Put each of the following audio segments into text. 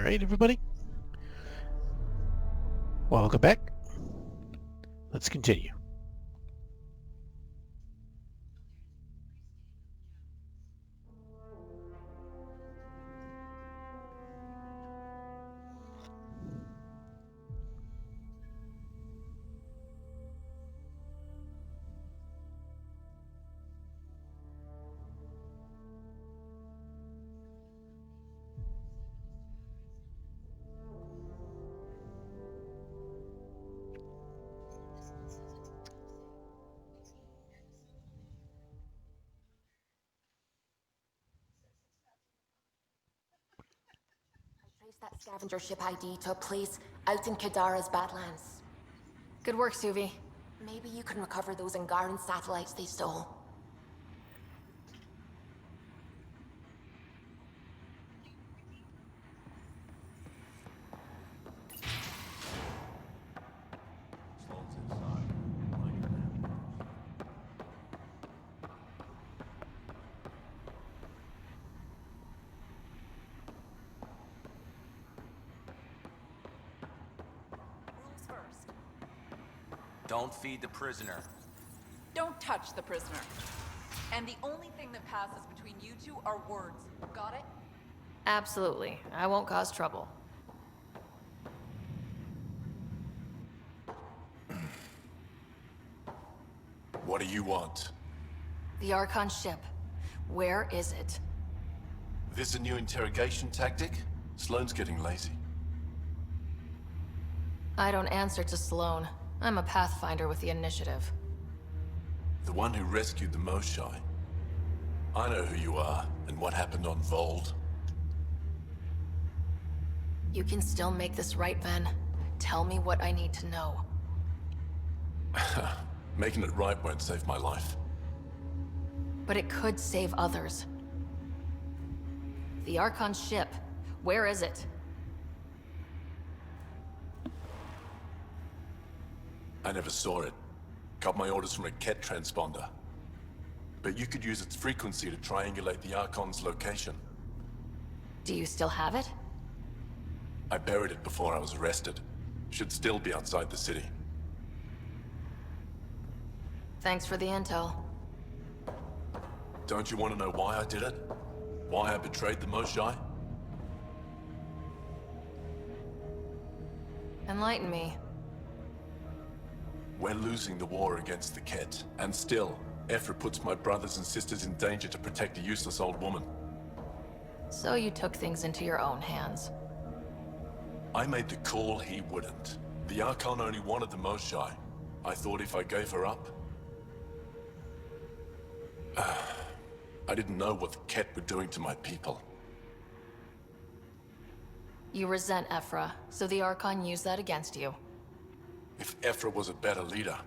Alright, everybody. Welcome back. Let's continue. Trace that scavenger ship ID to a place out in Kadara's Badlands. Good work, Suvi. Maybe you can recover those Angaran satellites they stole. Don't feed the prisoner. Don't touch the prisoner. And the only thing that passes between you two are words. Got it? Absolutely. I won't cause trouble. What do you want? The Archon ship. Where is it? This a new interrogation tactic? Sloane's getting lazy. I don't answer to Sloane. I'm a Pathfinder with the initiative. The one who rescued the Moshai. I know who you are, and what happened on Vold. You can still make this right, Ven. Tell me what I need to know. Making it right won't save my life. But it could save others. The Archon ship. Where is it? I never saw it. Got my orders from a Ket transponder. But you could use its frequency to triangulate the Archon's location. Do you still have it? I buried it before I was arrested. Should still be outside the city. Thanks for the intel. Don't you want to know why I did it? Why I betrayed the Moshai? Enlighten me. We're losing the war against the Ket, and still, Ephra puts my brothers and sisters in danger to protect a useless old woman. So you took things into your own hands. I made the call he wouldn't. The Archon only wanted the Moshai. I thought if I gave her up... I didn't know what the Ket were doing to my people. You resent Ephra, so the Archon used that against you. If Ephra was a better leader...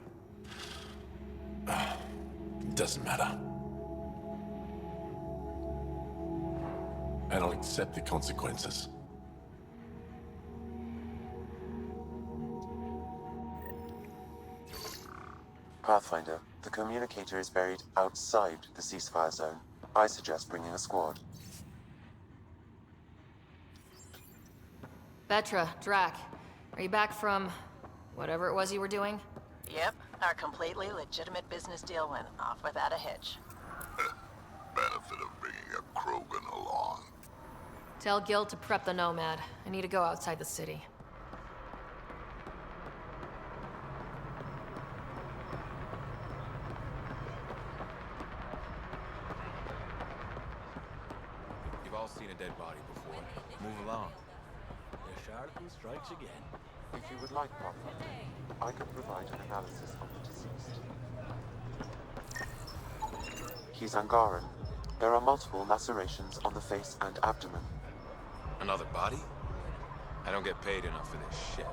it doesn't matter. And I'll accept the consequences. Pathfinder, the communicator is buried outside the ceasefire zone. I suggest bringing a squad. Vetra, Drac, are you back from whatever it was you were doing? Yep, our completely legitimate business deal went off without a hitch. Benefit of bringing a Krogan along. Tell Gil to prep the Nomad. I need to go outside the city. You've all seen a dead body before. Move along. The Sharku strikes again. If you would like, Pathfinder, I can provide an analysis of the deceased. He's Angaran. There are multiple lacerations on the face and abdomen. Another body? I don't get paid enough for this shit.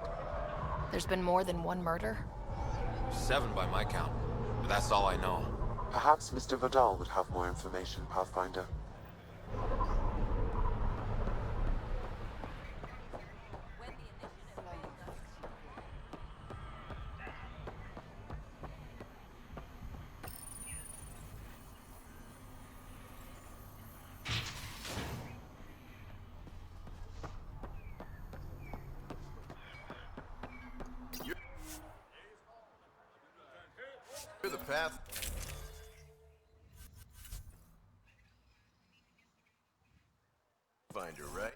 There's been more than one murder? 7 by my count. But that's all I know. Perhaps Mr. Vidal would have more information, Pathfinder. Path. Finder, right?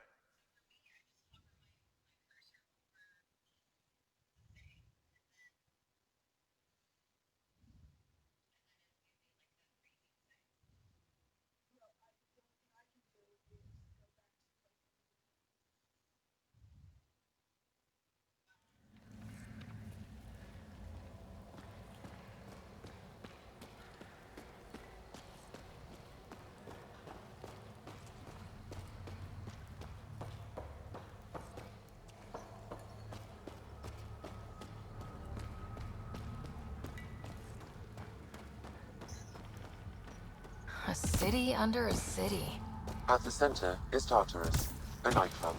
A city under a city. At the center is Tartarus, a nightclub.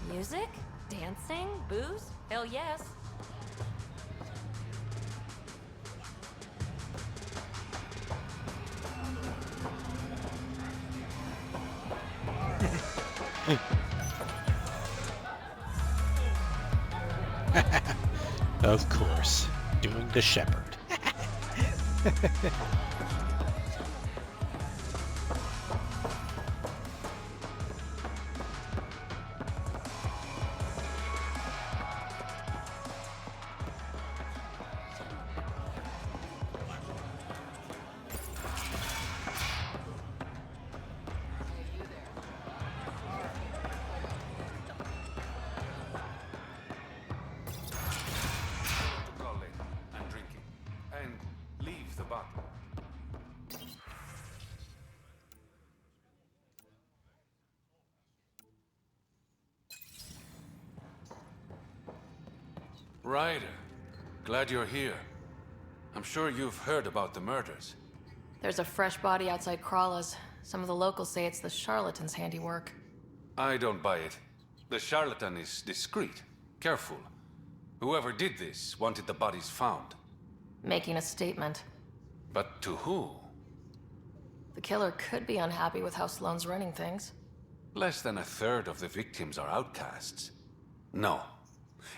Music? Dancing? Booze? Hell yes. Of course, doing the shepherd. I'm drinking. And leave the bottle. Ryder, glad you're here. I'm sure you've heard about the murders. There's a fresh body outside Crawla's. Some of the locals say it's the charlatan's handiwork. I don't buy it. The charlatan is discreet, careful. Whoever did this wanted the bodies found. Making a statement. But to who? The killer could be unhappy with how Sloane's running things. Less than a third of the victims are outcasts. No.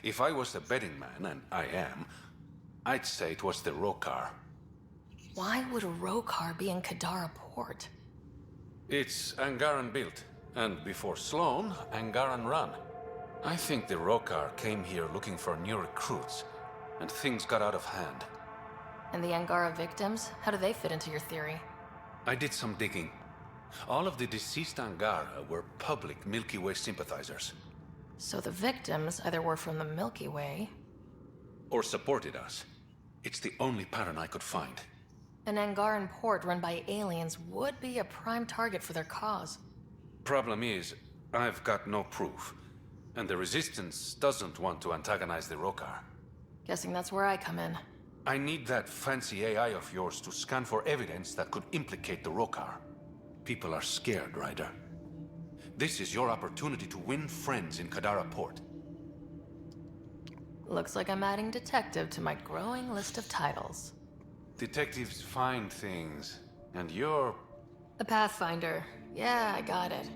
If I was the betting man, and I am, I'd say it was the Rokar. Why would a Rokar be in Kadara port? It's Angaran built, and before Sloane, Angaran run. I think the Rokar came here looking for new recruits, and things got out of hand. And the Angara victims? How do they fit into your theory? I did some digging. All of the deceased Angara were public Milky Way sympathizers. So the victims either were from the Milky Way... Or supported us. It's the only pattern I could find. An Angaran port run by aliens would be a prime target for their cause. Problem is, I've got no proof. And the Resistance doesn't want to antagonize the Rokar. Guessing that's where I come in. I need that fancy AI of yours to scan for evidence that could implicate the Rokar. People are scared, Ryder. This is your opportunity to win friends in Kadara Port. Looks like I'm adding detective to my growing list of titles. Detectives find things, and you're... A Pathfinder. Yeah, I got it.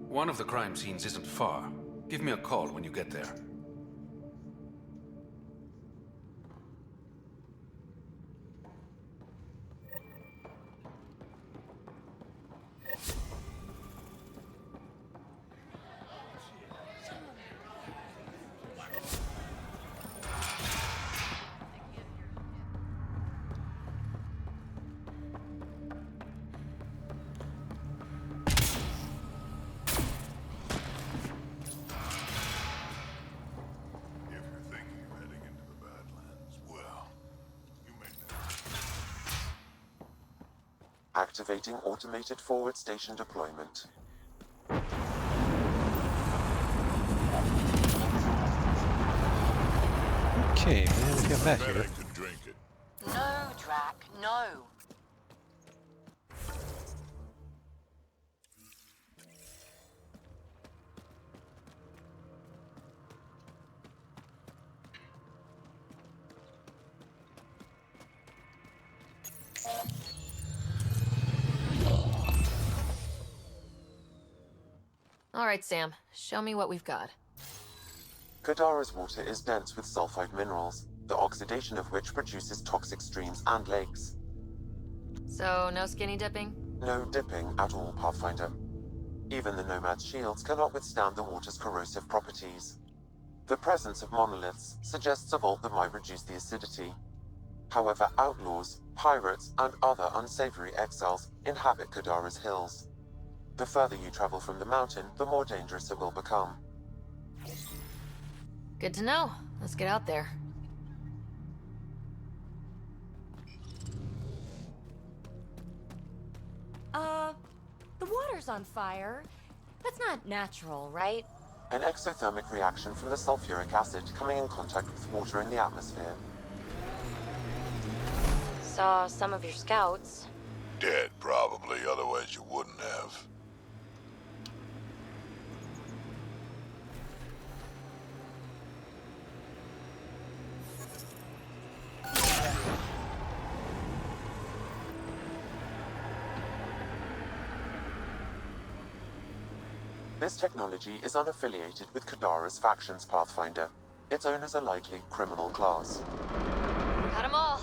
One of the crime scenes isn't far. Give me a call when you get there. If you're thinking of heading into the Badlands, well, you may know. Activating automated forward station deployment. Okay, man, we got that Bet I here. could drink it. No, Drac, no. All right, Sam. Show me what we've got. Kadara's water is dense with sulfide minerals, the oxidation of which produces toxic streams and lakes. So, no skinny dipping? No dipping at all, Pathfinder. Even the Nomad's shields cannot withstand the water's corrosive properties. The presence of monoliths suggests a vault that might reduce the acidity. However, outlaws, pirates, and other unsavory exiles inhabit Kadara's hills. The further you travel from the mountain, the more dangerous it will become. Good to know. Let's get out there. The water's on fire. That's not natural, right? An exothermic reaction from the sulfuric acid coming in contact with water in the atmosphere. Saw some of your scouts. Dead, probably, otherwise you wouldn't have. This technology is unaffiliated with Kadara's factions, Pathfinder. Its owners are likely criminal class. Got them all.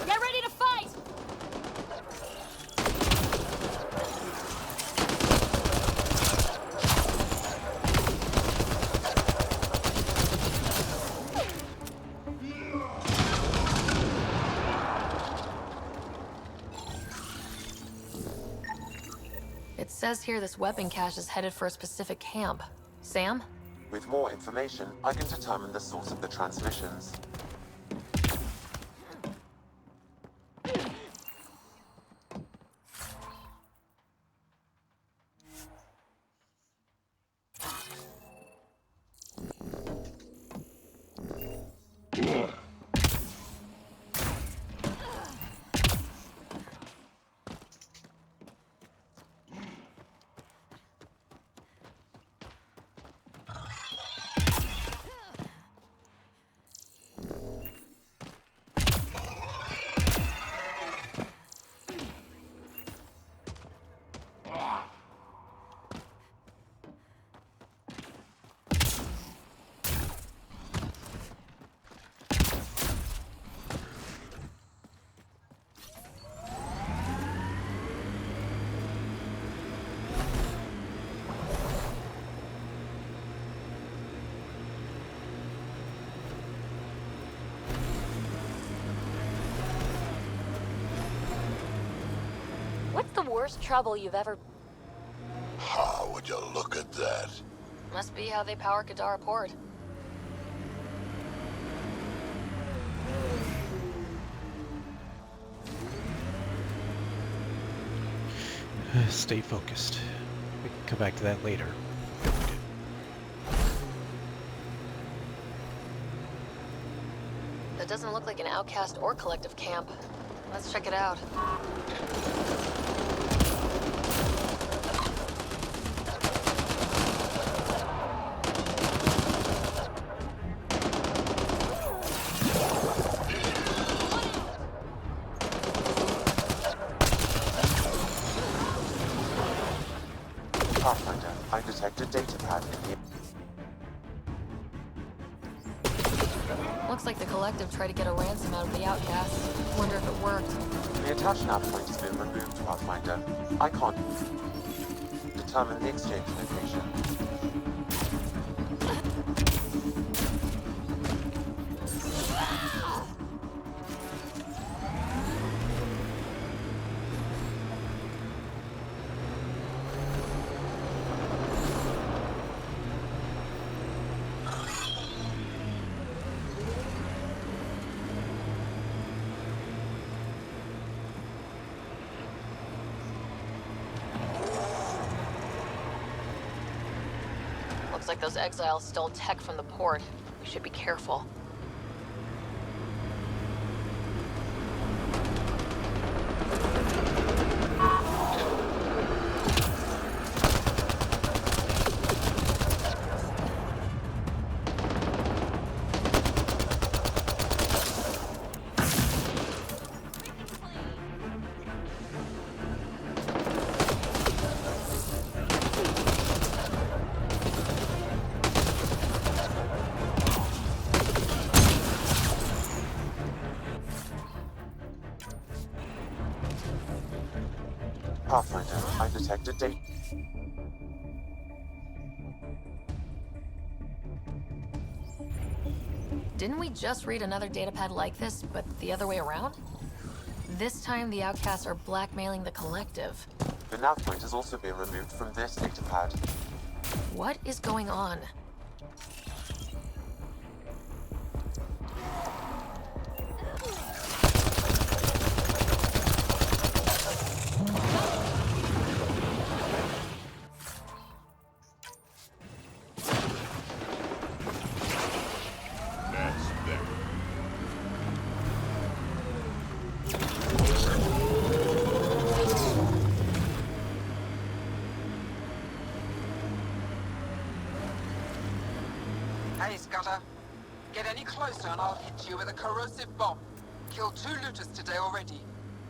Get ready to fight! It says here this weapon cache is headed for a specific camp. Sam? With more information, I can determine the source of the transmissions. What's the worst trouble you've ever... How would you look at that? Must be how they power Kadara Port. Stay focused. We can come back to that later. That doesn't look like an outcast or collective camp. Let's check it out. Pathfinder, I detect a data pad in the... Looks like the collective tried to get a ransom out of the outcasts. Wonder if it worked. The attached nav point has been removed, Pathfinder. I can't determine the exchange location. Looks like those exiles stole tech from the port. We should be careful. Pathfinder, I detected data. Didn't we just read another datapad like this, but the other way around? This time the outcasts are blackmailing the collective. The nav point has also been removed from this datapad. What is going on? That's them. Hey, Scudder. Get any closer and I'll hit you with a corrosive bomb. Killed 2 looters today already.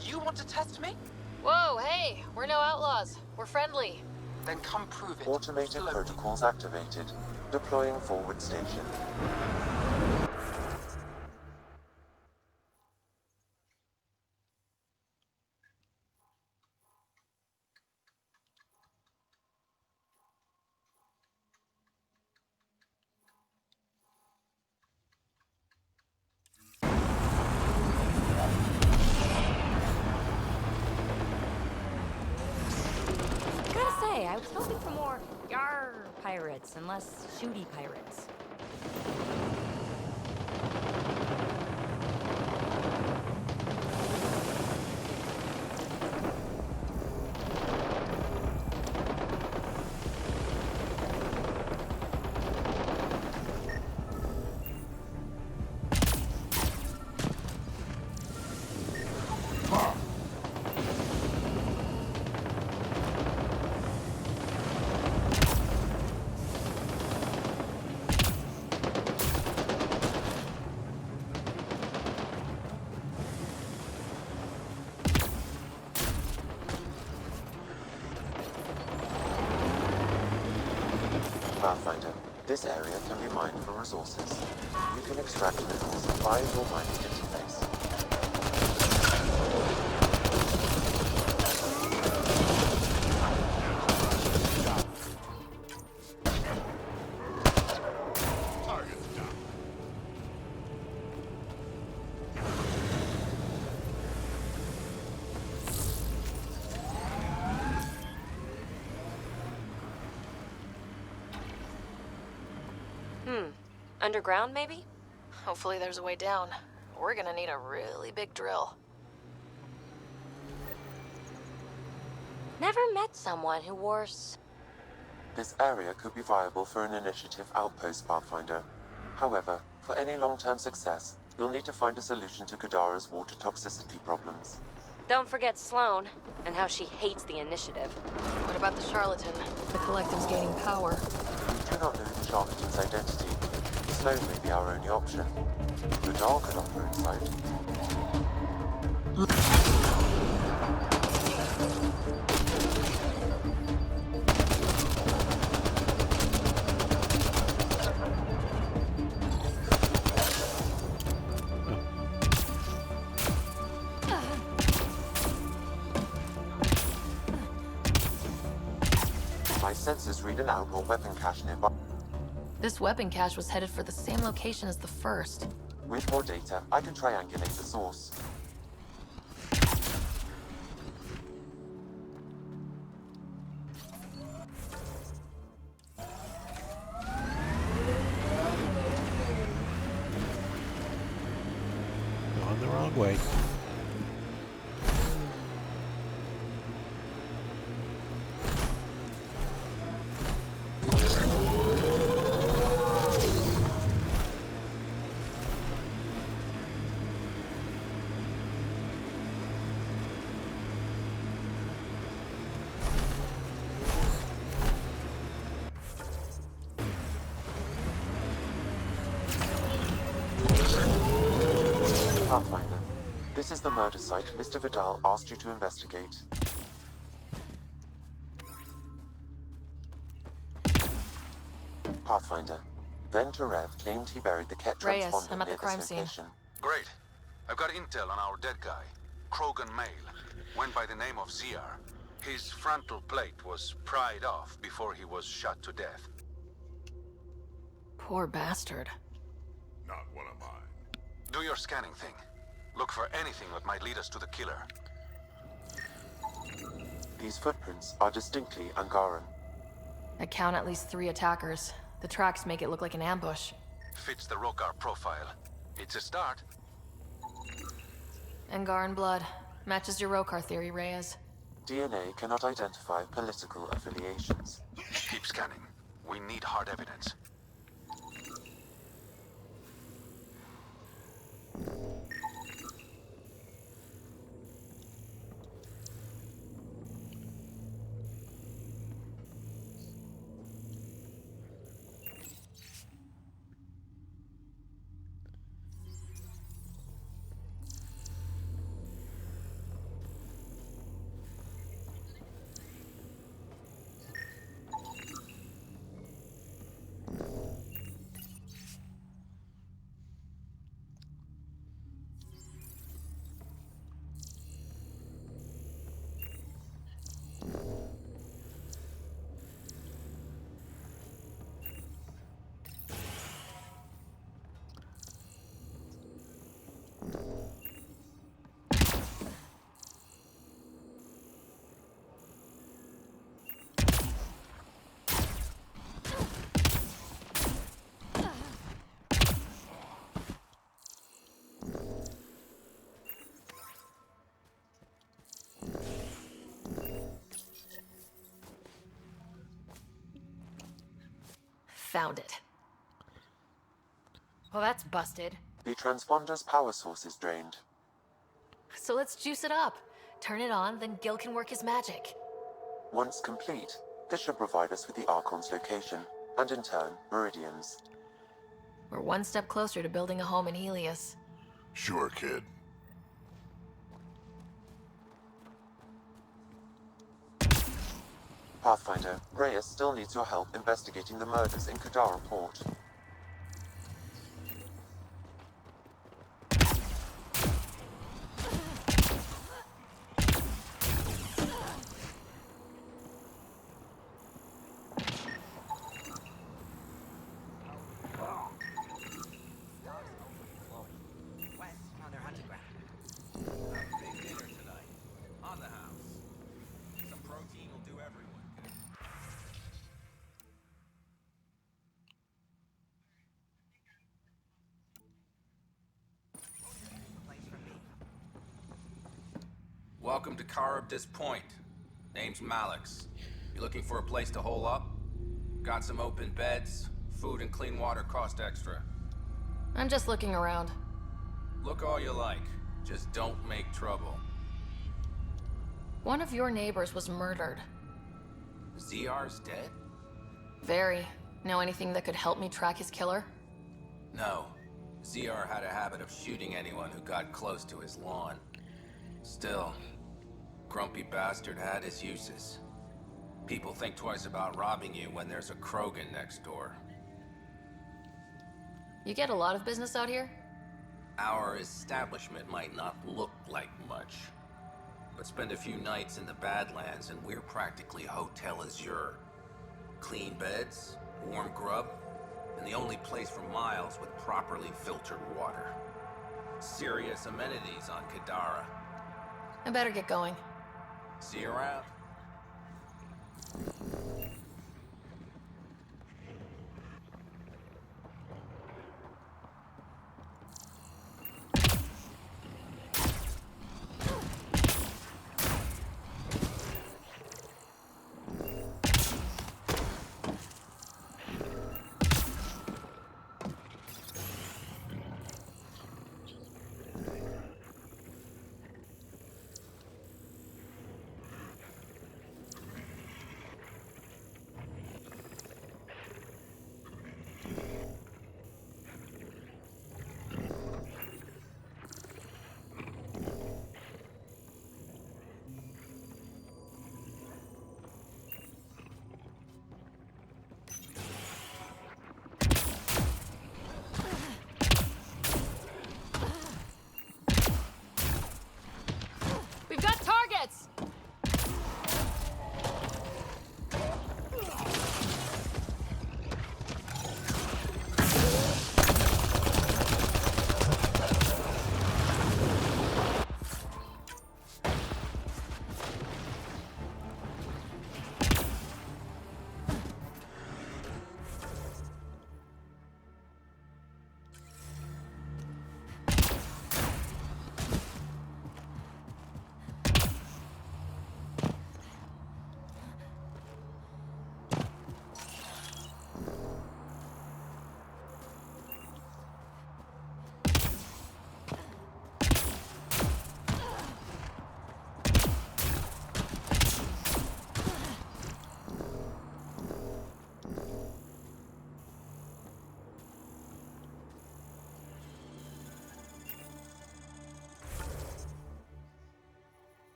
You want to test me? Whoa, hey, we're no outlaws. We're friendly. Then come prove it. Automated Slowly. protocols activated. Deploying forward station. Gotta say, I was hoping for more yar pirates and less shooty pirates. Pathfinder, this area can be mined for resources. You can extract minerals via your mining interface. Target's down. Underground, maybe? Hopefully there's a way down. We're gonna need a really big drill. Never met someone who wore This area could be viable for an initiative outpost, Pathfinder. However, for any long-term success, you'll need to find a solution to Kadara's water toxicity problems. Don't forget Sloane, and how she hates the initiative. What about the charlatan? The collective's gaining power. We do not know the charlatan's identity. Sloane may be our only option. Kadar could offer insight. My sensors read an outlaw weapon cache nearby. This weapon cache was headed for the same location as the first. With more data, I can triangulate the source. Going the wrong way. Pathfinder, this is the murder site Mr. Vidal asked you to investigate. Pathfinder, Ben Terev claimed he buried the Ket Reyes, transponder I'm at the near crime this scene. location. Great. I've got intel on our dead guy, Krogan Male. Went by the name of ZR. His frontal plate was pried off before he was shot to death. Poor bastard. Not one of mine. Do your scanning thing. Look for anything that might lead us to the killer. These footprints are distinctly Angaran. I count at least 3 attackers. The tracks make it look like an ambush. Fits the Rokar profile. It's a start. Angaran blood. Matches your Rokar theory, Reyes. DNA cannot identify political affiliations. Keep scanning. We need hard evidence. Found it. Well, that's busted. The transponder's power source is drained. So let's juice it up. Turn it on, then Gil can work his magic. Once complete, this should provide us with the Archon's location, and in turn, Meridian's. We're one step closer to building a home in Helios. Sure, kid. Pathfinder, Reyes still needs your help investigating the murders in Kadara Port. Welcome to Caribdis Point. Name's Malix. You looking for a place to hole up? Got some open beds. Food and clean water cost extra. I'm just looking around. Look all you like. Just don't make trouble. One of your neighbors was murdered. ZR's dead? Very. Know anything that could help me track his killer? No. ZR had a habit of shooting anyone who got close to his lawn. Still, grumpy bastard had his uses. People think twice about robbing you when there's a Krogan next door. You get a lot of business out here? Our establishment might not look like much, but spend a few nights in the Badlands and we're practically Hotel Azure. Clean beds, warm grub, and the only place for miles with properly filtered water. Serious amenities on Kadara. I better get going. See you around.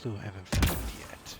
clue I haven't found yet.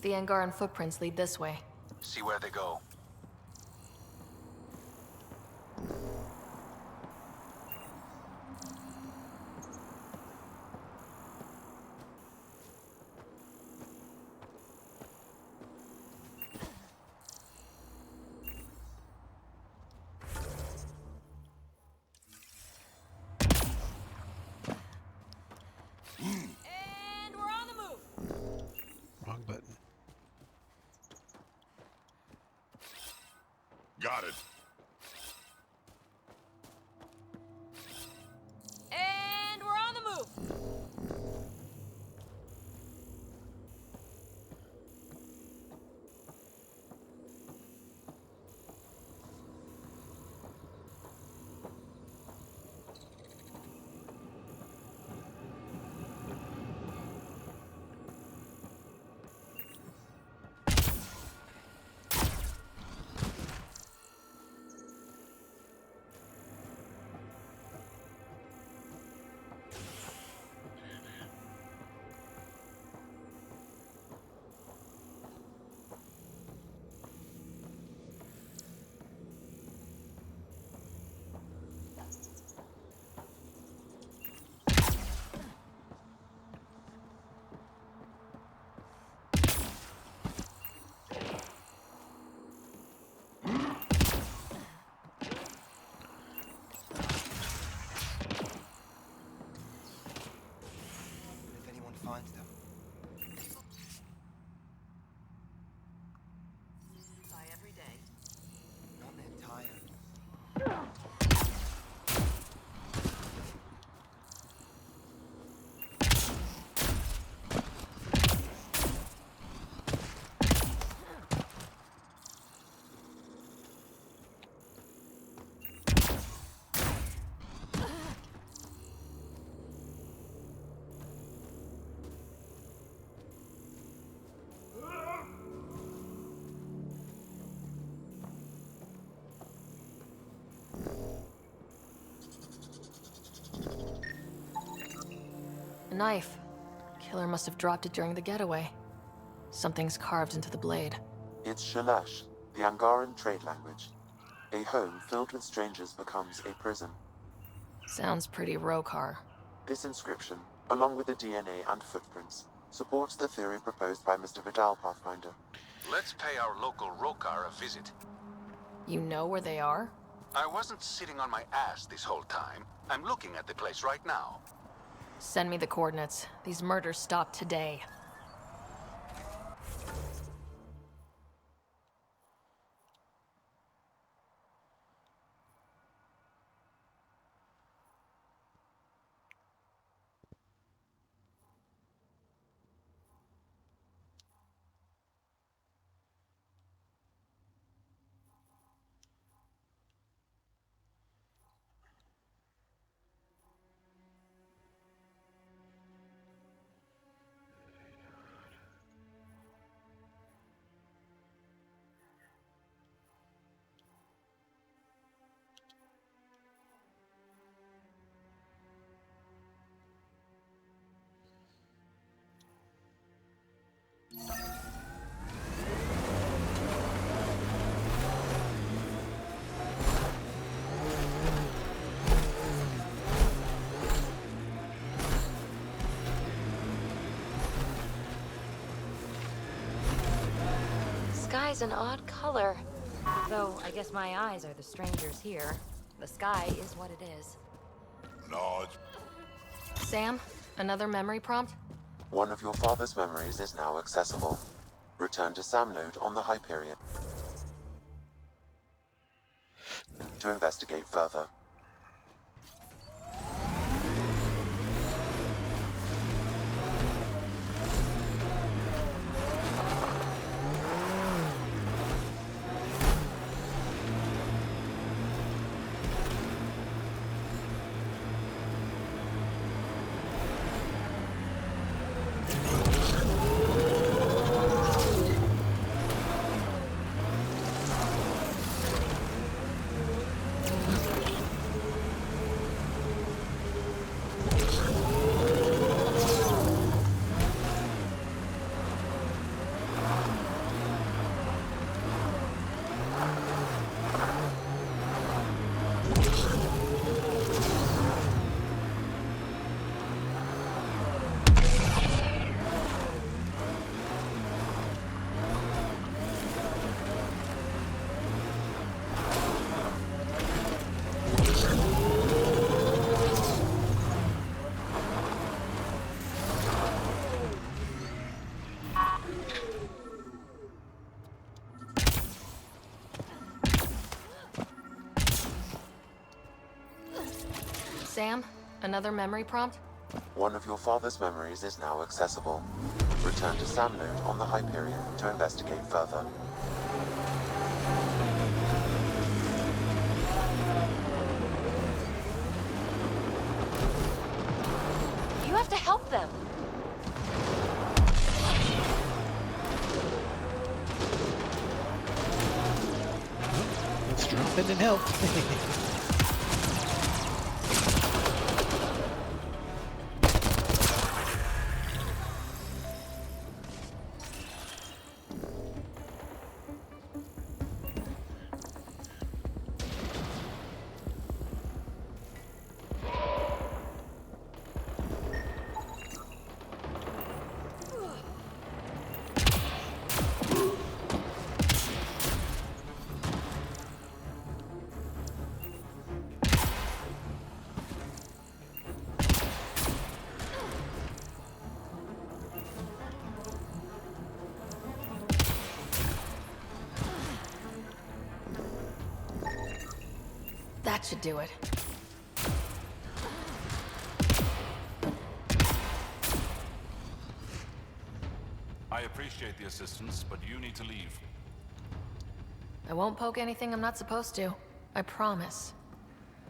The Angaran footprints lead this way. See where they go. And we're on the move. Wrong button. Got it. And we're on the move. If anyone finds them. Die every day. Not that tired. A knife. Killer must have dropped it during the getaway. Something's carved into the blade. It's Shalash, the Angaran trade language. A home filled with strangers becomes a prison. Sounds pretty Rokar. This inscription, along with the DNA and footprints, supports the theory proposed by Mr. Vidal, Pathfinder. Let's pay our local Rokar a visit. You know where they are? I wasn't sitting on my ass this whole time. I'm looking at the place right now. Send me the coordinates. These murders stopped today. Sky's an odd color. Though, I guess my eyes are the strangers here. The sky is what it is. No, Sam, another memory prompt? One of your father's memories is now accessible. Return to Sam node on the Hyperion to investigate further. Sam, another memory prompt? One of your father's memories is now accessible. Return to Sam node on the Hyperion to investigate further. You have to help them. Let's drop in and help. That should do it. I appreciate the assistance, but you need to leave. I won't poke anything I'm not supposed to. I promise.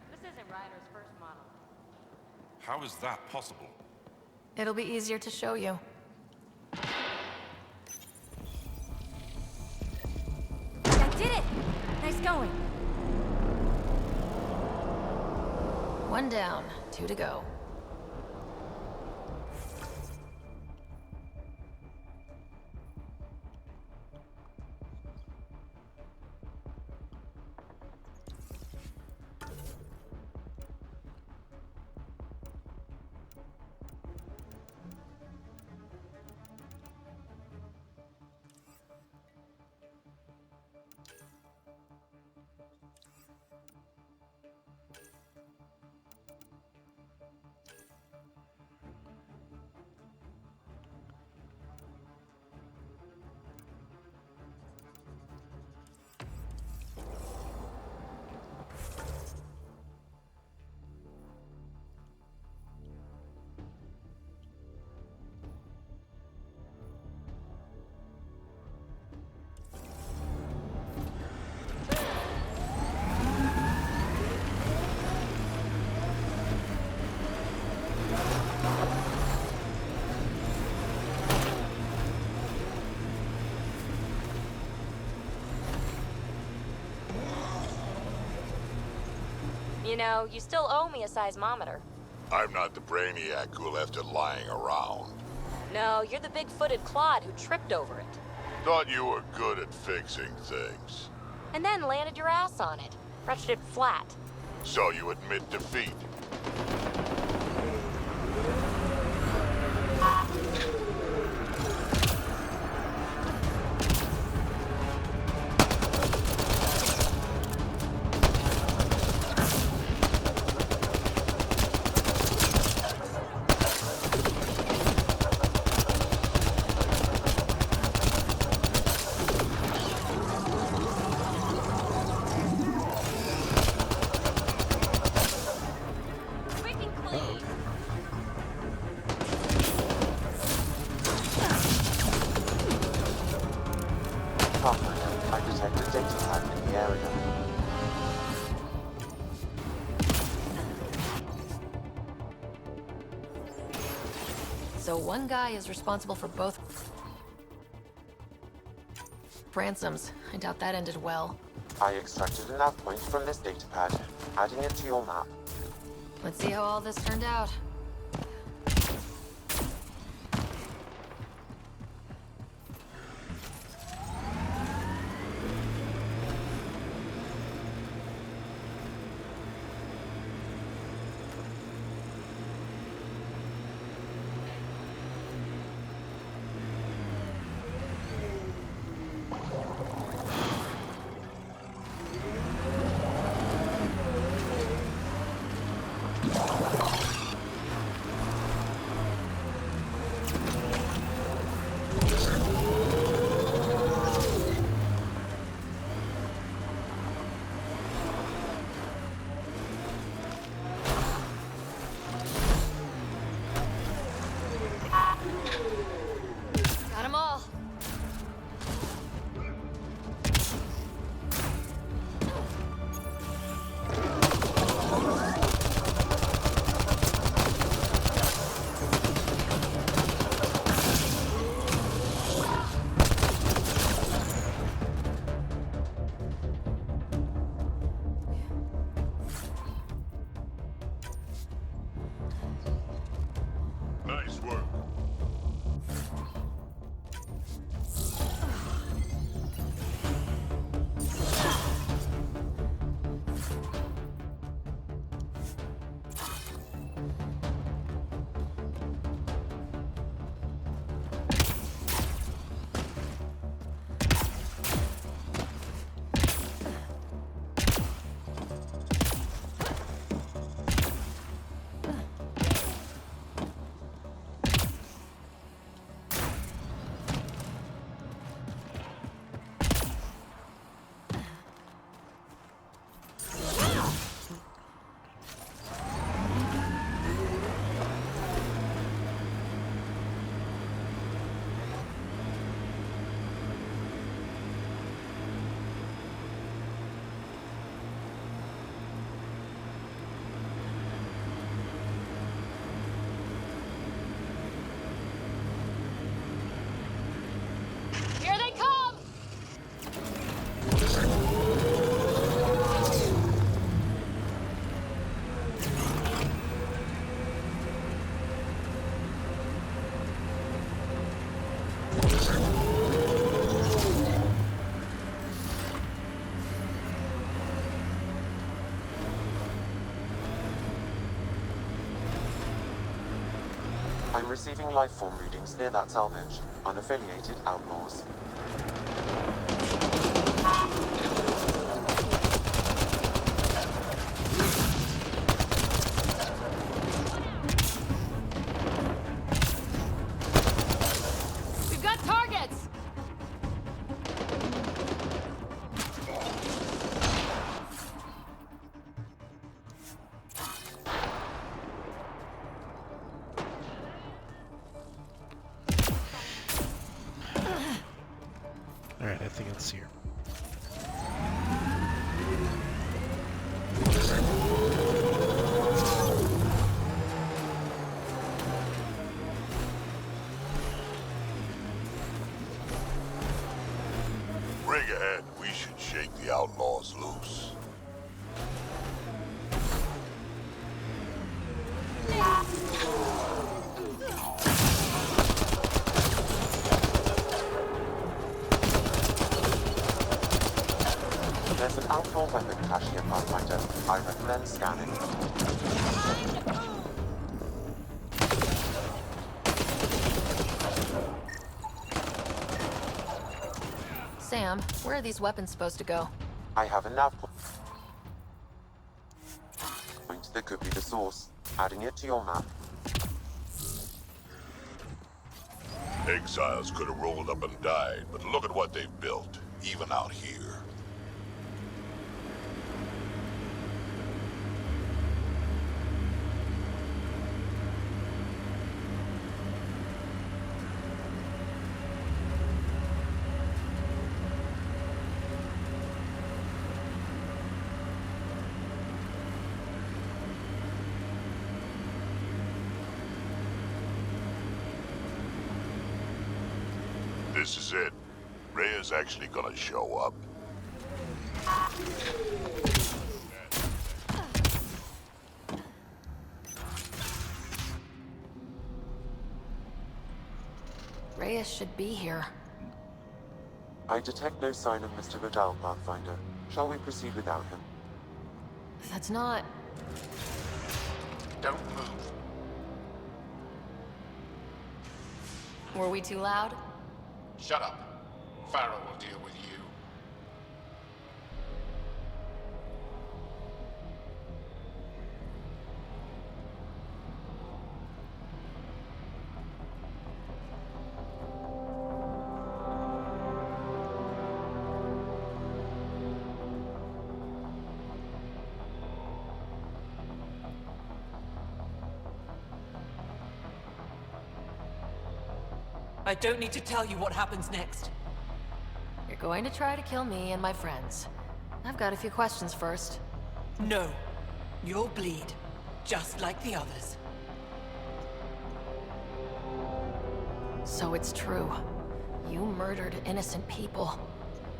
This isn't Ryder's first model. How is that possible? It'll be easier to show you. I did it! Nice going. One down, 2 to go. You know, you still owe me a seismometer. I'm not the brainiac who left it lying around. No, you're the big-footed clod who tripped over it. Thought you were good at fixing things. And then landed your ass on it. Wrenched it flat. So you admit defeat. I detected data pad in the area. So one guy is responsible for both ransoms. I doubt that ended well. I extracted an nav point from this data pad, adding it to your map. Let's see how all this turned out. Got 'em all. Nice work. Here they come! I'm receiving life form readings near that salvage. Unaffiliated outlaws. We've got targets! Alright, I think it's here. Ring ahead. We should shake the outlaws loose. small weapon cache here, Pathfinder. I recommend scanning. Sam, where are these weapons supposed to go? I have a nav point that could be the source. Adding it to your map. Exiles could have rolled up and died, but look at what they've built, even out here. This is it. Rhea's actually gonna show up. Reyes should be here. I detect no sign of Mr. Vidal, Pathfinder. Shall we proceed without him? That's not... Don't move. Were we too loud? Shut up. Pharaoh will deal with you. I don't need to tell you what happens next. You're going to try to kill me and my friends. I've got a few questions first. No. You'll bleed. Just like the others. So it's true. You murdered innocent people.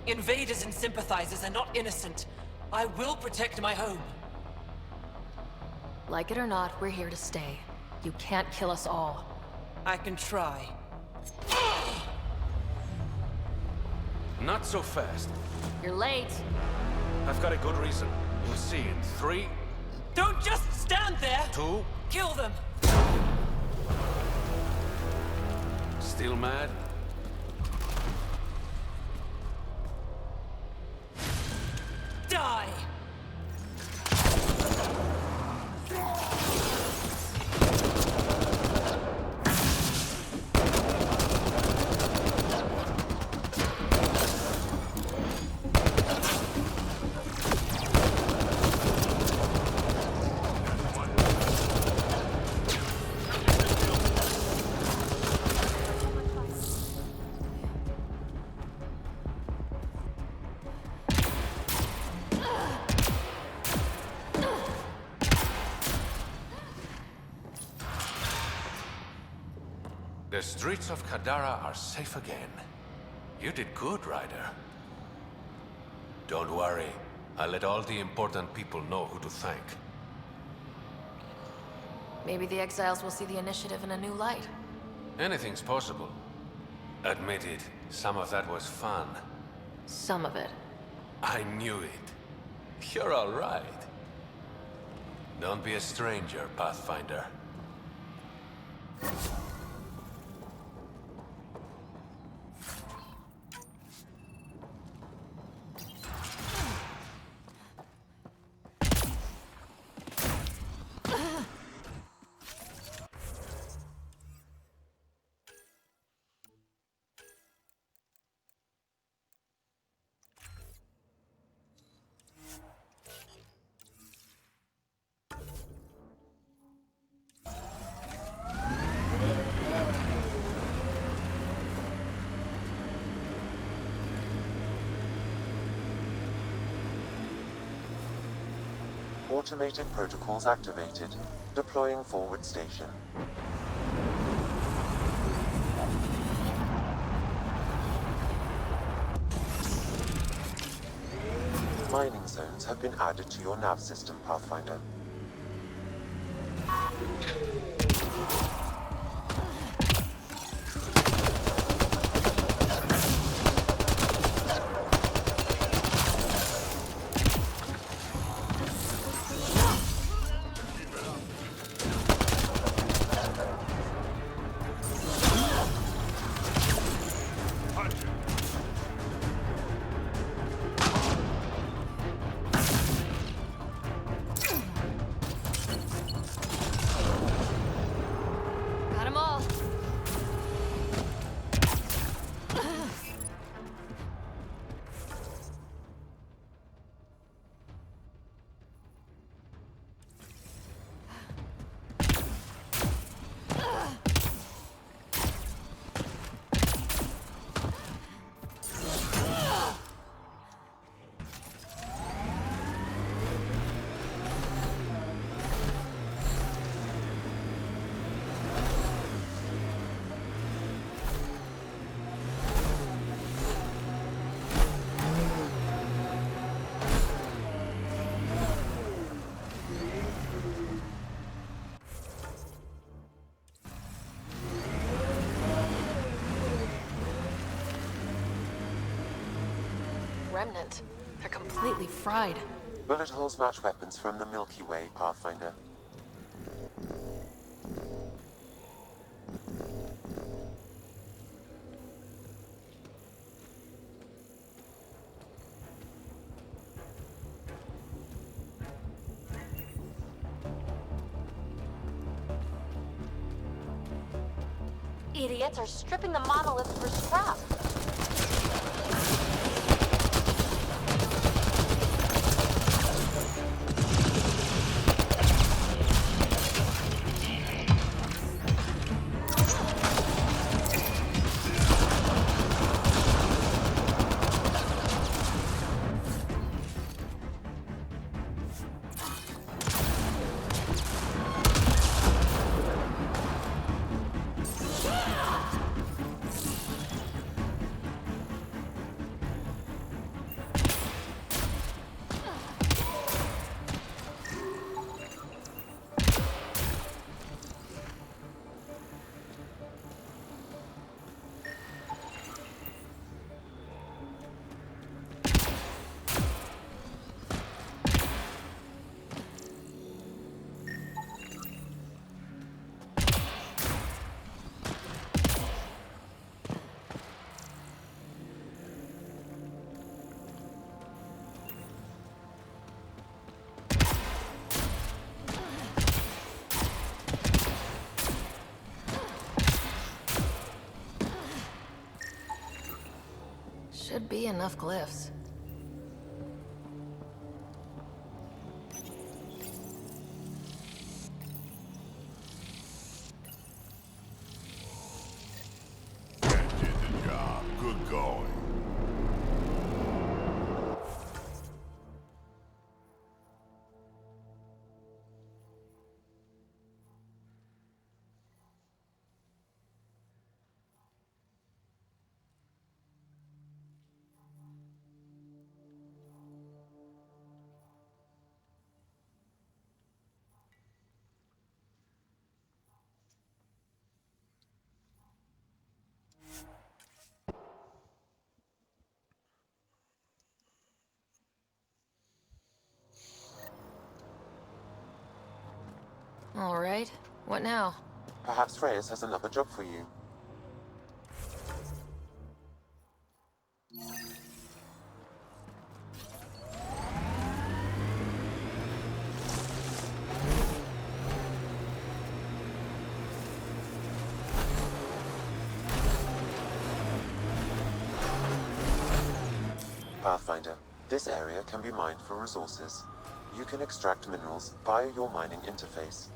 Invaders and sympathizers are not innocent. I will protect my home. Like it or not, we're here to stay. You can't kill us all. I can try. Not so fast. You're late. I've got a good reason. You'll see in 3... Don't just stand there! 2... Kill them! Still mad? Die! The streets of Kadara are safe again. You did good, Ryder. Don't worry. I'll let all the important people know who to thank. Maybe the exiles will see the initiative in a new light. Anything's possible. Admit it, some of that was fun. Some of it. I knew it. You're all right. Don't be a stranger, Pathfinder. Automated protocols activated. Deploying forward station. Mining zones have been added to your nav system, Pathfinder. remnant. They're completely fried. Bullet holes match weapons from the Milky Way, Pathfinder. Idiots are stripping the monoliths for scrap. Should be enough glyphs. Did the job. Good going. All right, what now? Perhaps Reyes has another job for you. Pathfinder, this area can be mined for resources. You can extract minerals via your mining interface.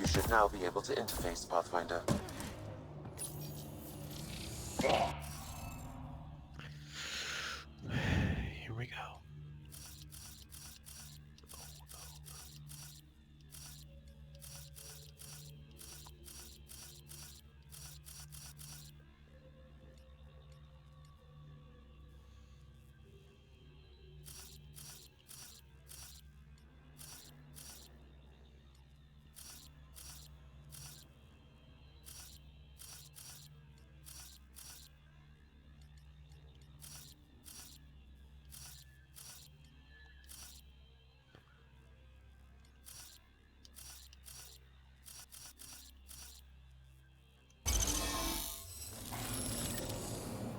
should now be able to interface, Pathfinder. Here we go.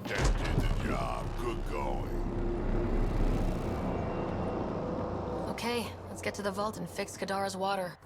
That did the job. Good going. Okay, let's get to the vault and fix Kadara's water.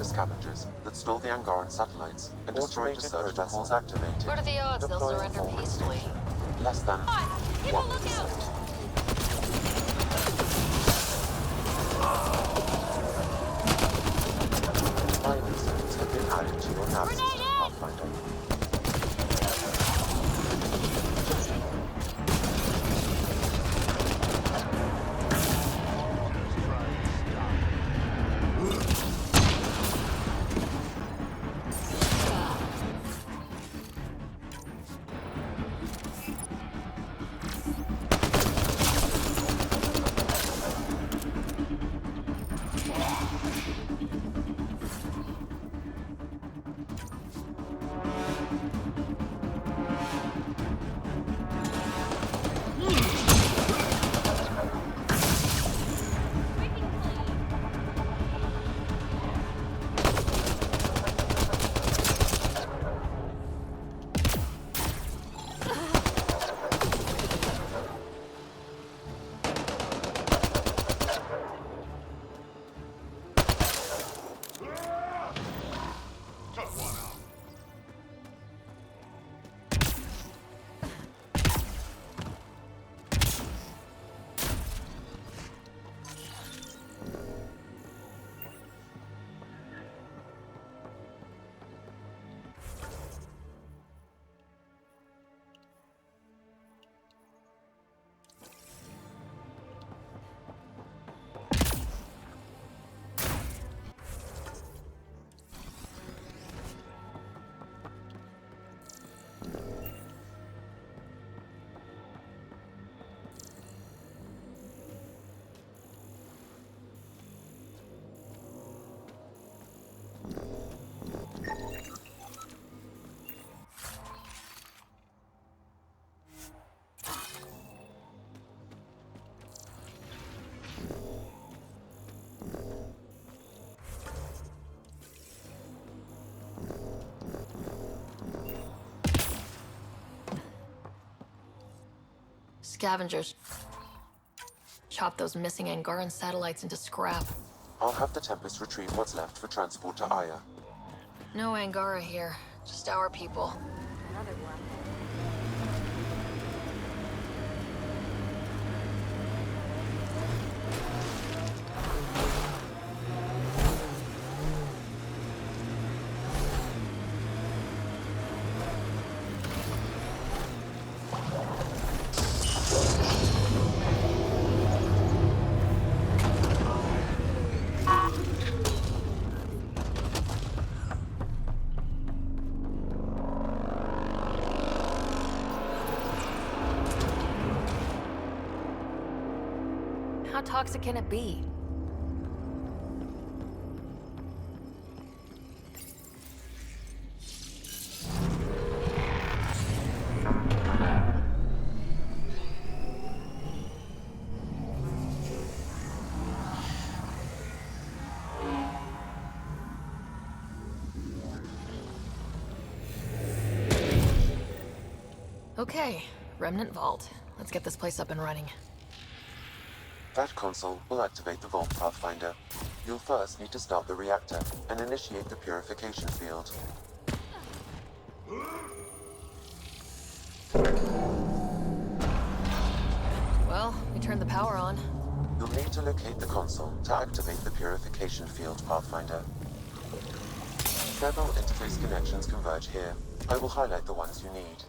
Scavengers that stole the Angaran satellites and destroyed research vessels activated. What are the odds they'll Deploying surrender forward. peacefully? Less than People 1%. look out! Mining zones have been added to your nav system, Pathfinder. Scavengers. Chop those missing Angaran satellites into scrap. I'll have the Tempest retrieve what's left for transport to Aya. No Angara here, just our people. Another one. How toxic can it be? Okay, Remnant Vault. Let's get this place up and running. That console will activate the Vault Pathfinder. You'll first need to start the reactor and initiate the purification field. Well, we turned the power on. You'll need to locate the console to activate the purification field, Pathfinder. Several interface connections converge here. I will highlight the ones you need.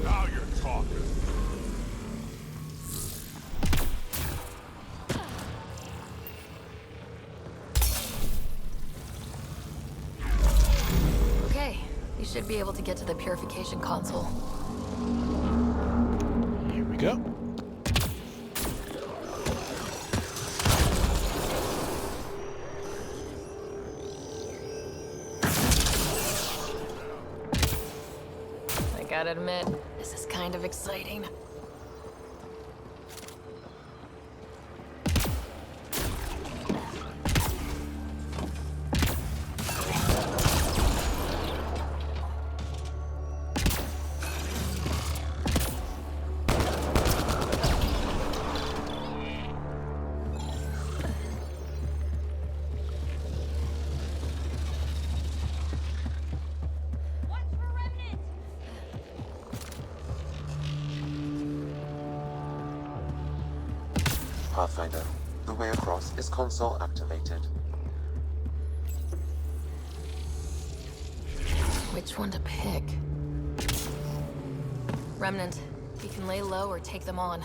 Now you're talking. Okay, you should be able to get to the purification console. Here we go. I gotta admit, this is kind of exciting. Pathfinder, the way across is console activated. Which one to pick? Remnant, you can lay low or take them on.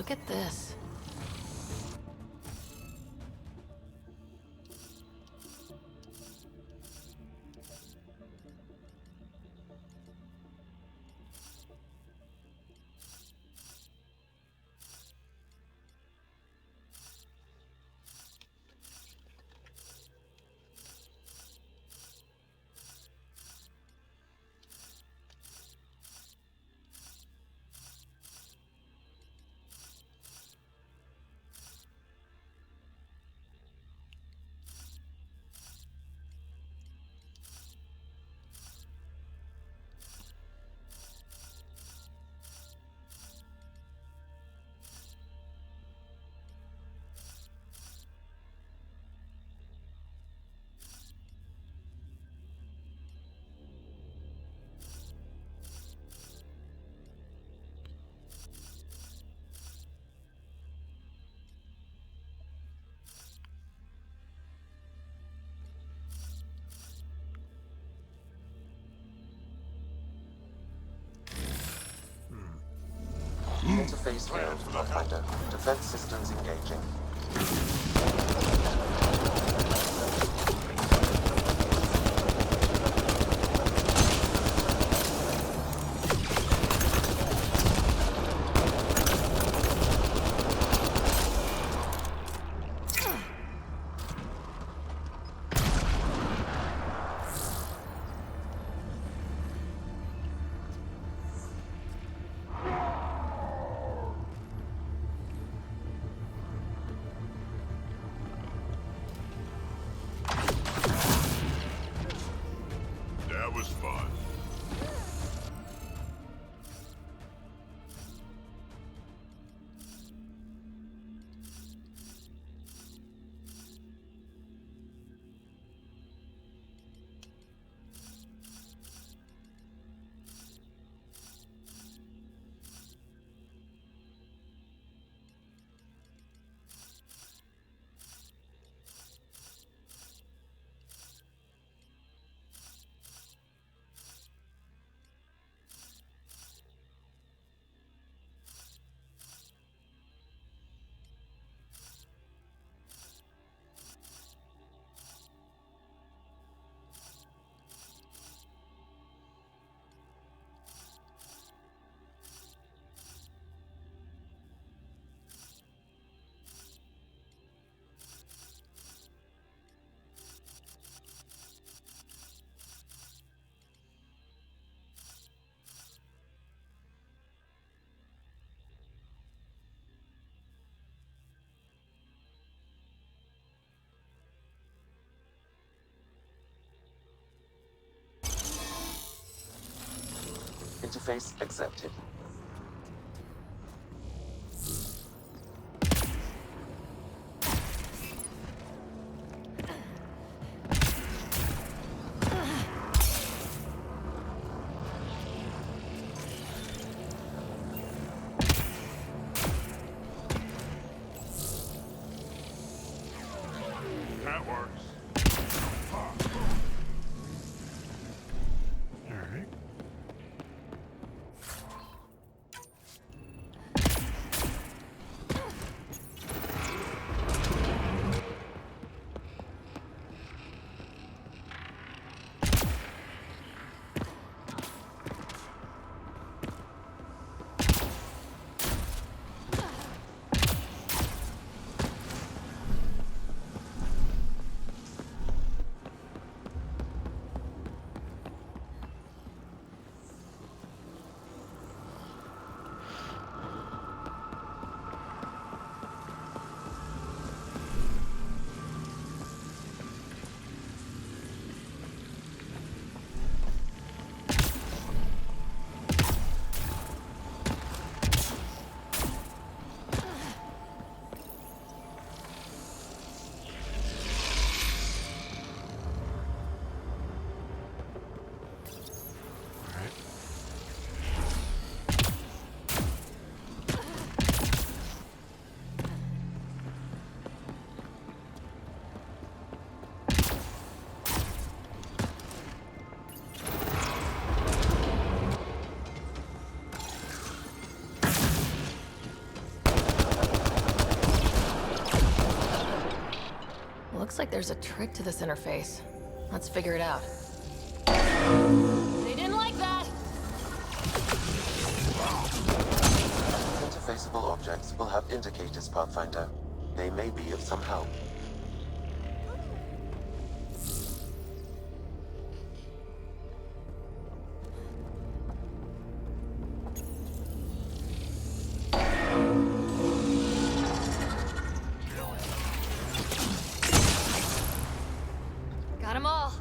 Look at this. Interface failed, Pathfinder. Defense systems engaging. That was fun. Interface accepted. That works. Alright. Looks like there's a trick to this interface. Let's figure it out. They didn't like that! Interfaceable objects will have indicators, Pathfinder. They may be of some help. Got them all.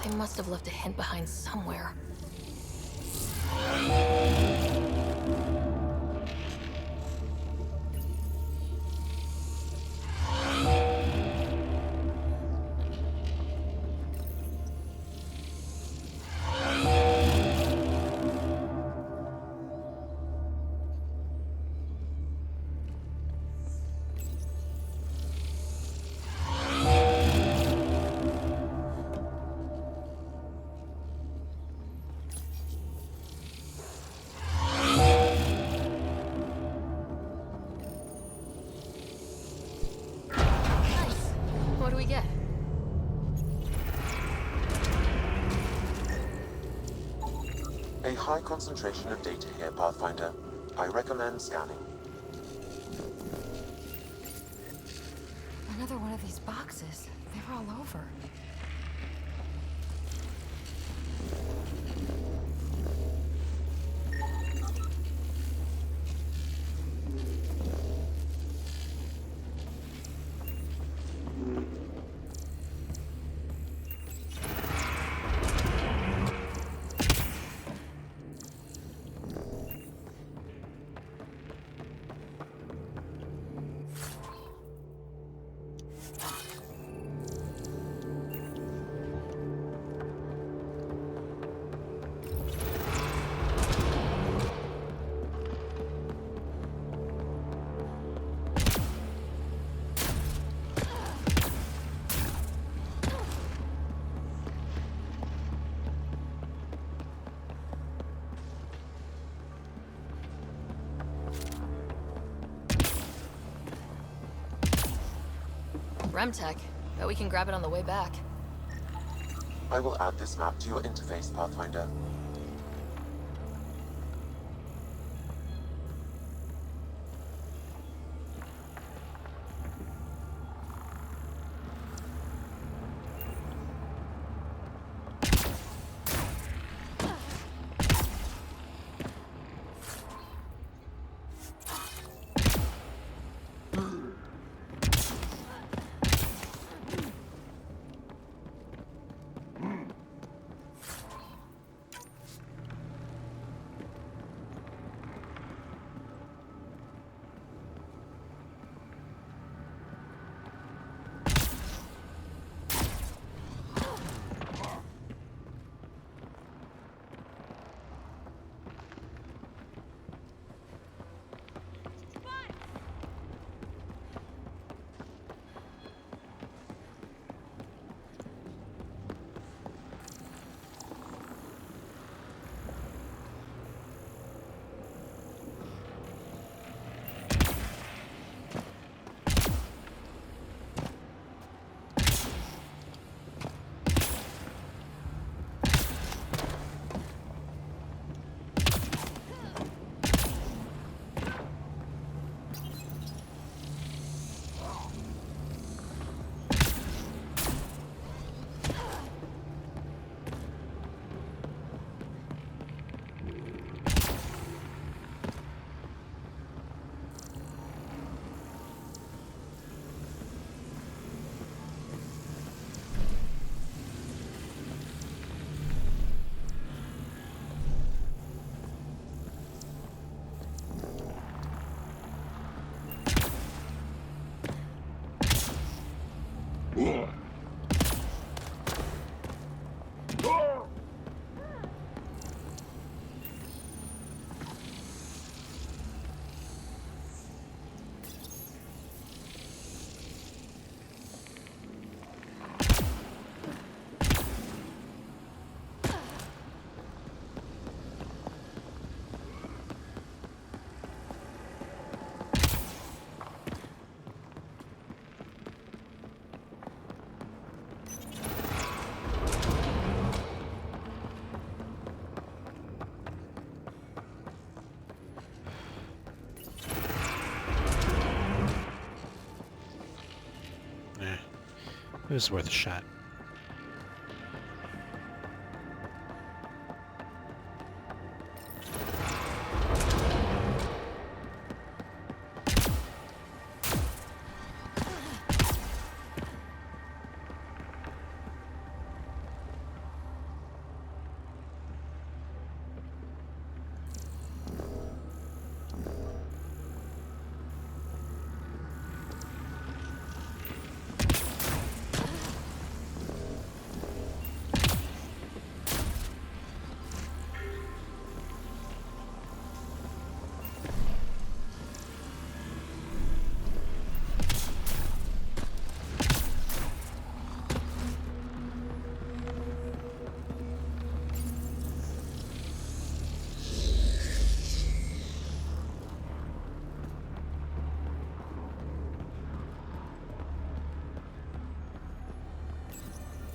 They must have left a hint behind somewhere. What do we get? A high concentration of data here, Pathfinder. I recommend scanning. Another one of these boxes. They were all over. Remtech. Bet we can grab it on the way back. I will add this map to your interface, Pathfinder. was worth a shot.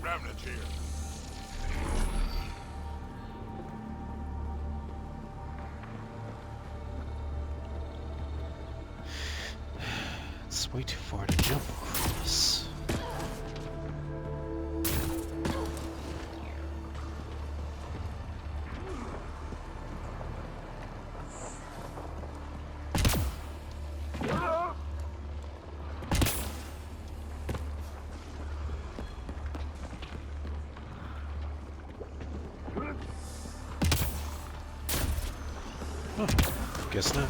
Remnant here. It's way too far to jump across. Huh, guess not.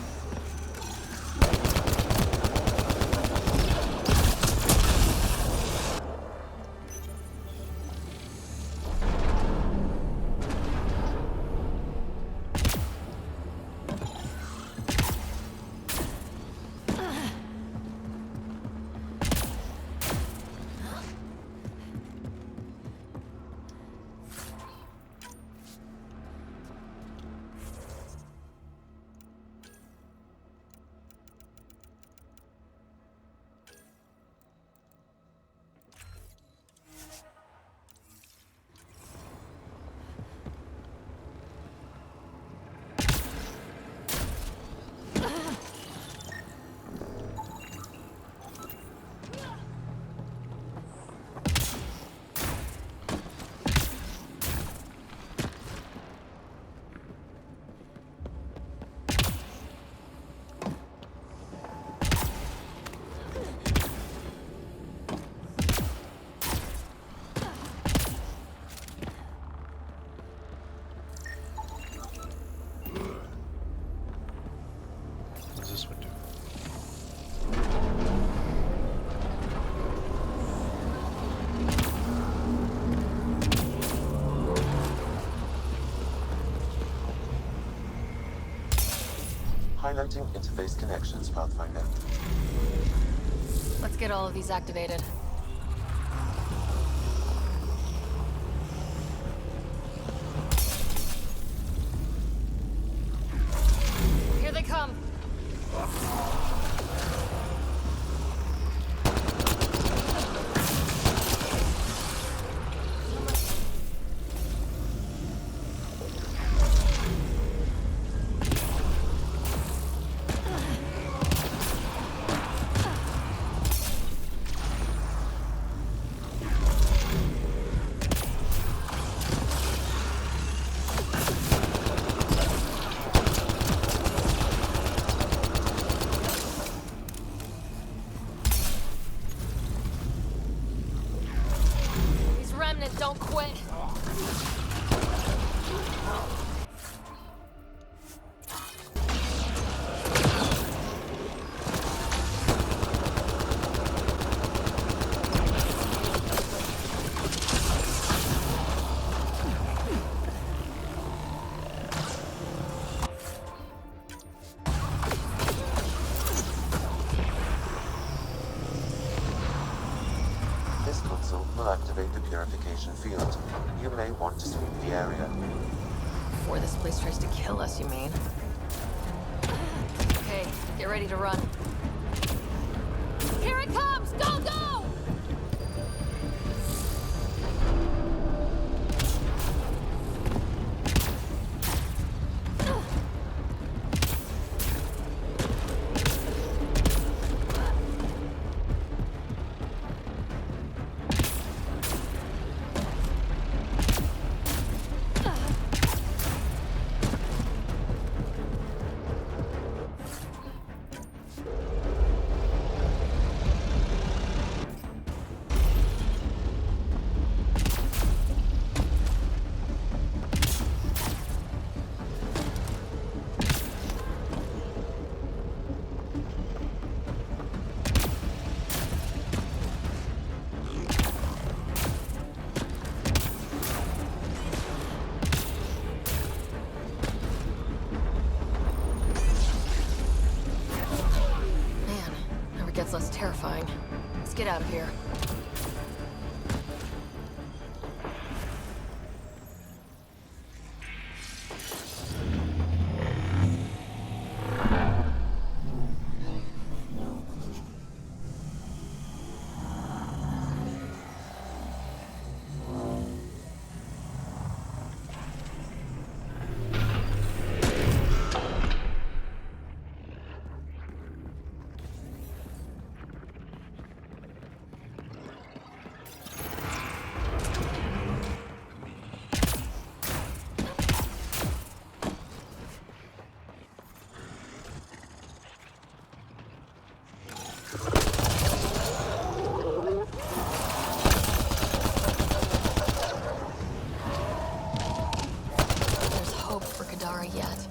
What does this one do? Highlighting interface connections, Pathfinder. Let's get all of these activated. Here they come. These remnants don't quit. This console will activate the purification field. You may want to sweep the area. Before this place tries to kill us, you mean? Okay, get ready to run. Here it comes! Go, go! out of here. There's hope for Kadara yet.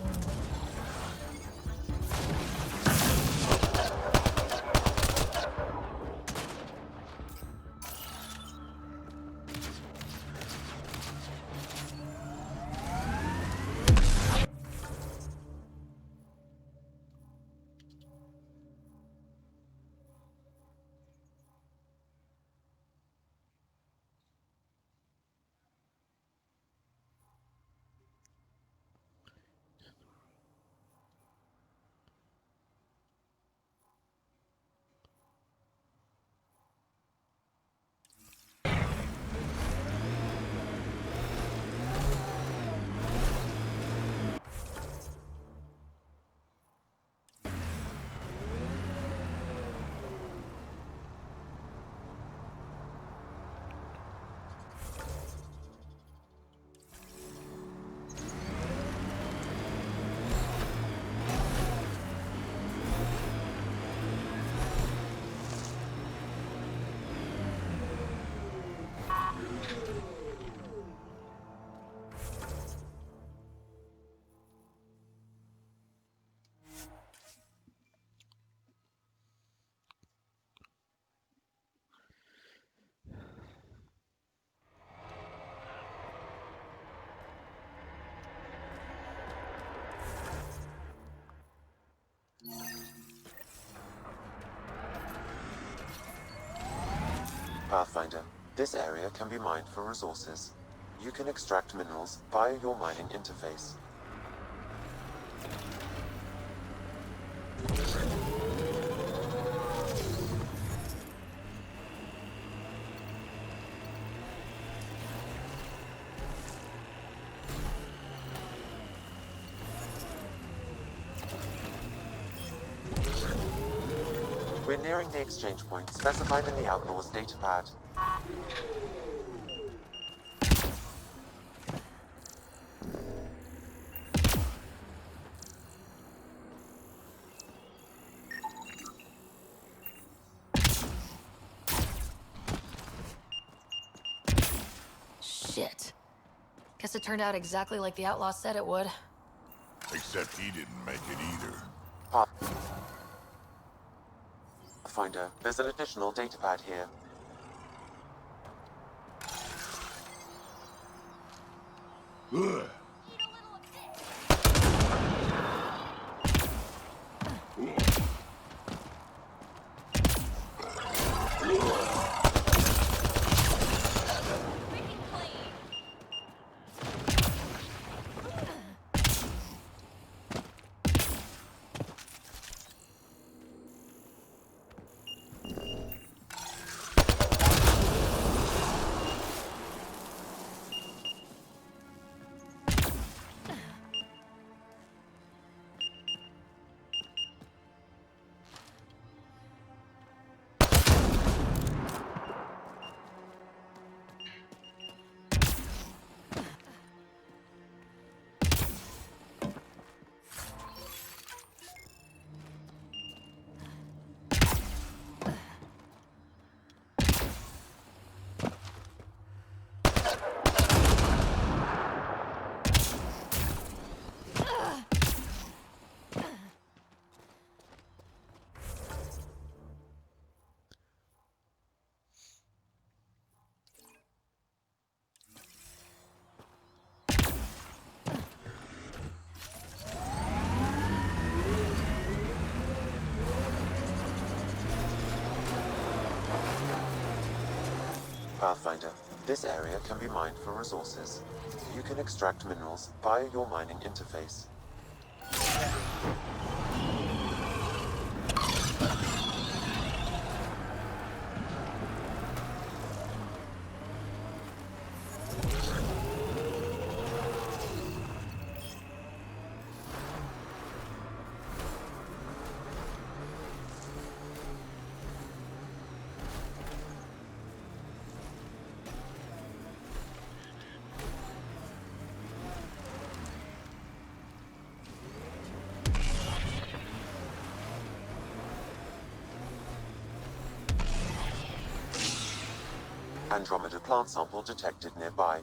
Pathfinder, this area can be mined for resources. You can extract minerals via your mining interface. We're nearing the exchange point specified in the Outlaws datapad. Shit. Guess it turned out exactly like the outlaw said it would. Except he didn't make it either. Pathfinder, there's an additional datapad here. Ugh. Pathfinder, this area can be mined for resources. You can extract minerals via your mining interface. Andromeda plant sample detected nearby.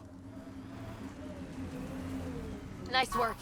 Nice work.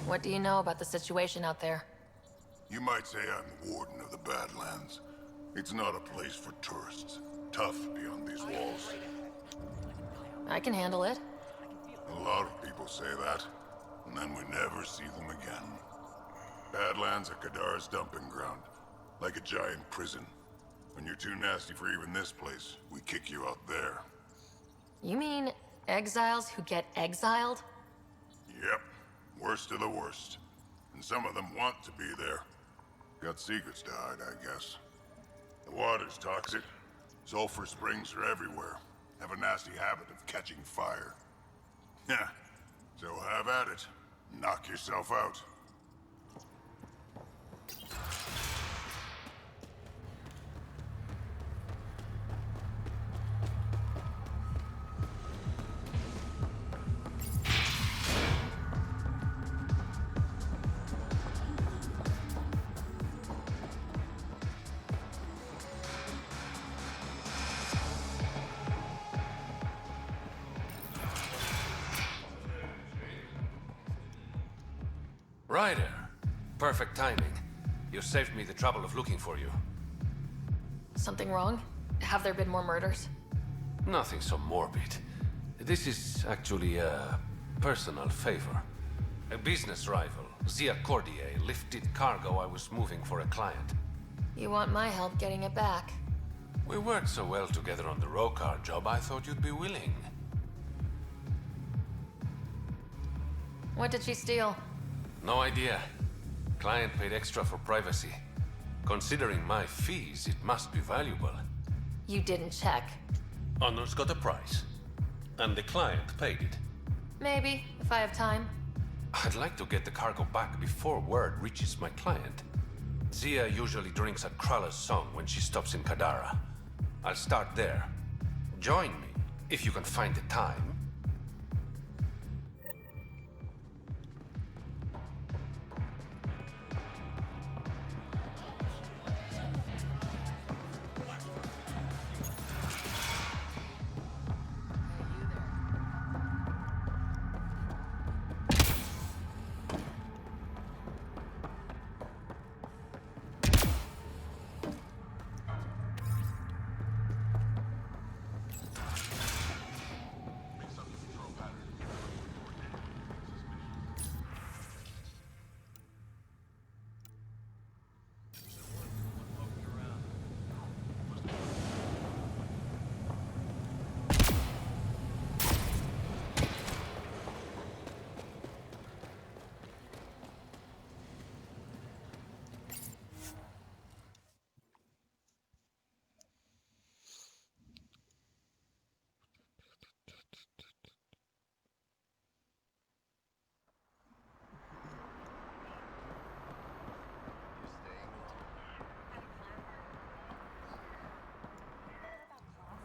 What do you know about the situation out there? You might say I'm warden of the Badlands. It's not a place for tourists. Tough beyond these walls. I can handle it. A lot of people say that, and then we never see them again. Badlands are Kadara's dumping ground, like a giant prison. When you're too nasty for even this place, we kick you out there. You mean exiles who get exiled? Yep, worst of the worst. And some of them want to be there. Got secrets to hide, I guess. The water's toxic. Sulfur springs are everywhere. Have a nasty habit of catching fire. Yeah, so have at it. Knock yourself out. Ryder. Perfect timing. You saved me the trouble of looking for you. Something wrong? Have there been more murders? Nothing so morbid. This is actually a personal favor. A business rival, Zia Cordier, lifted cargo I was moving for a client. You want my help getting it back? We worked so well together on the Rokar job, I thought you'd be willing. What did she steal? No idea. Client paid extra for privacy. Considering my fees, it must be valuable. You didn't check. Honor's got a price. And the client paid it. Maybe, if I have time. I'd like to get the cargo back before word reaches my client. Zia usually drinks at Krala's song when she stops in Kadara. I'll start there. Join me, if you can find the time.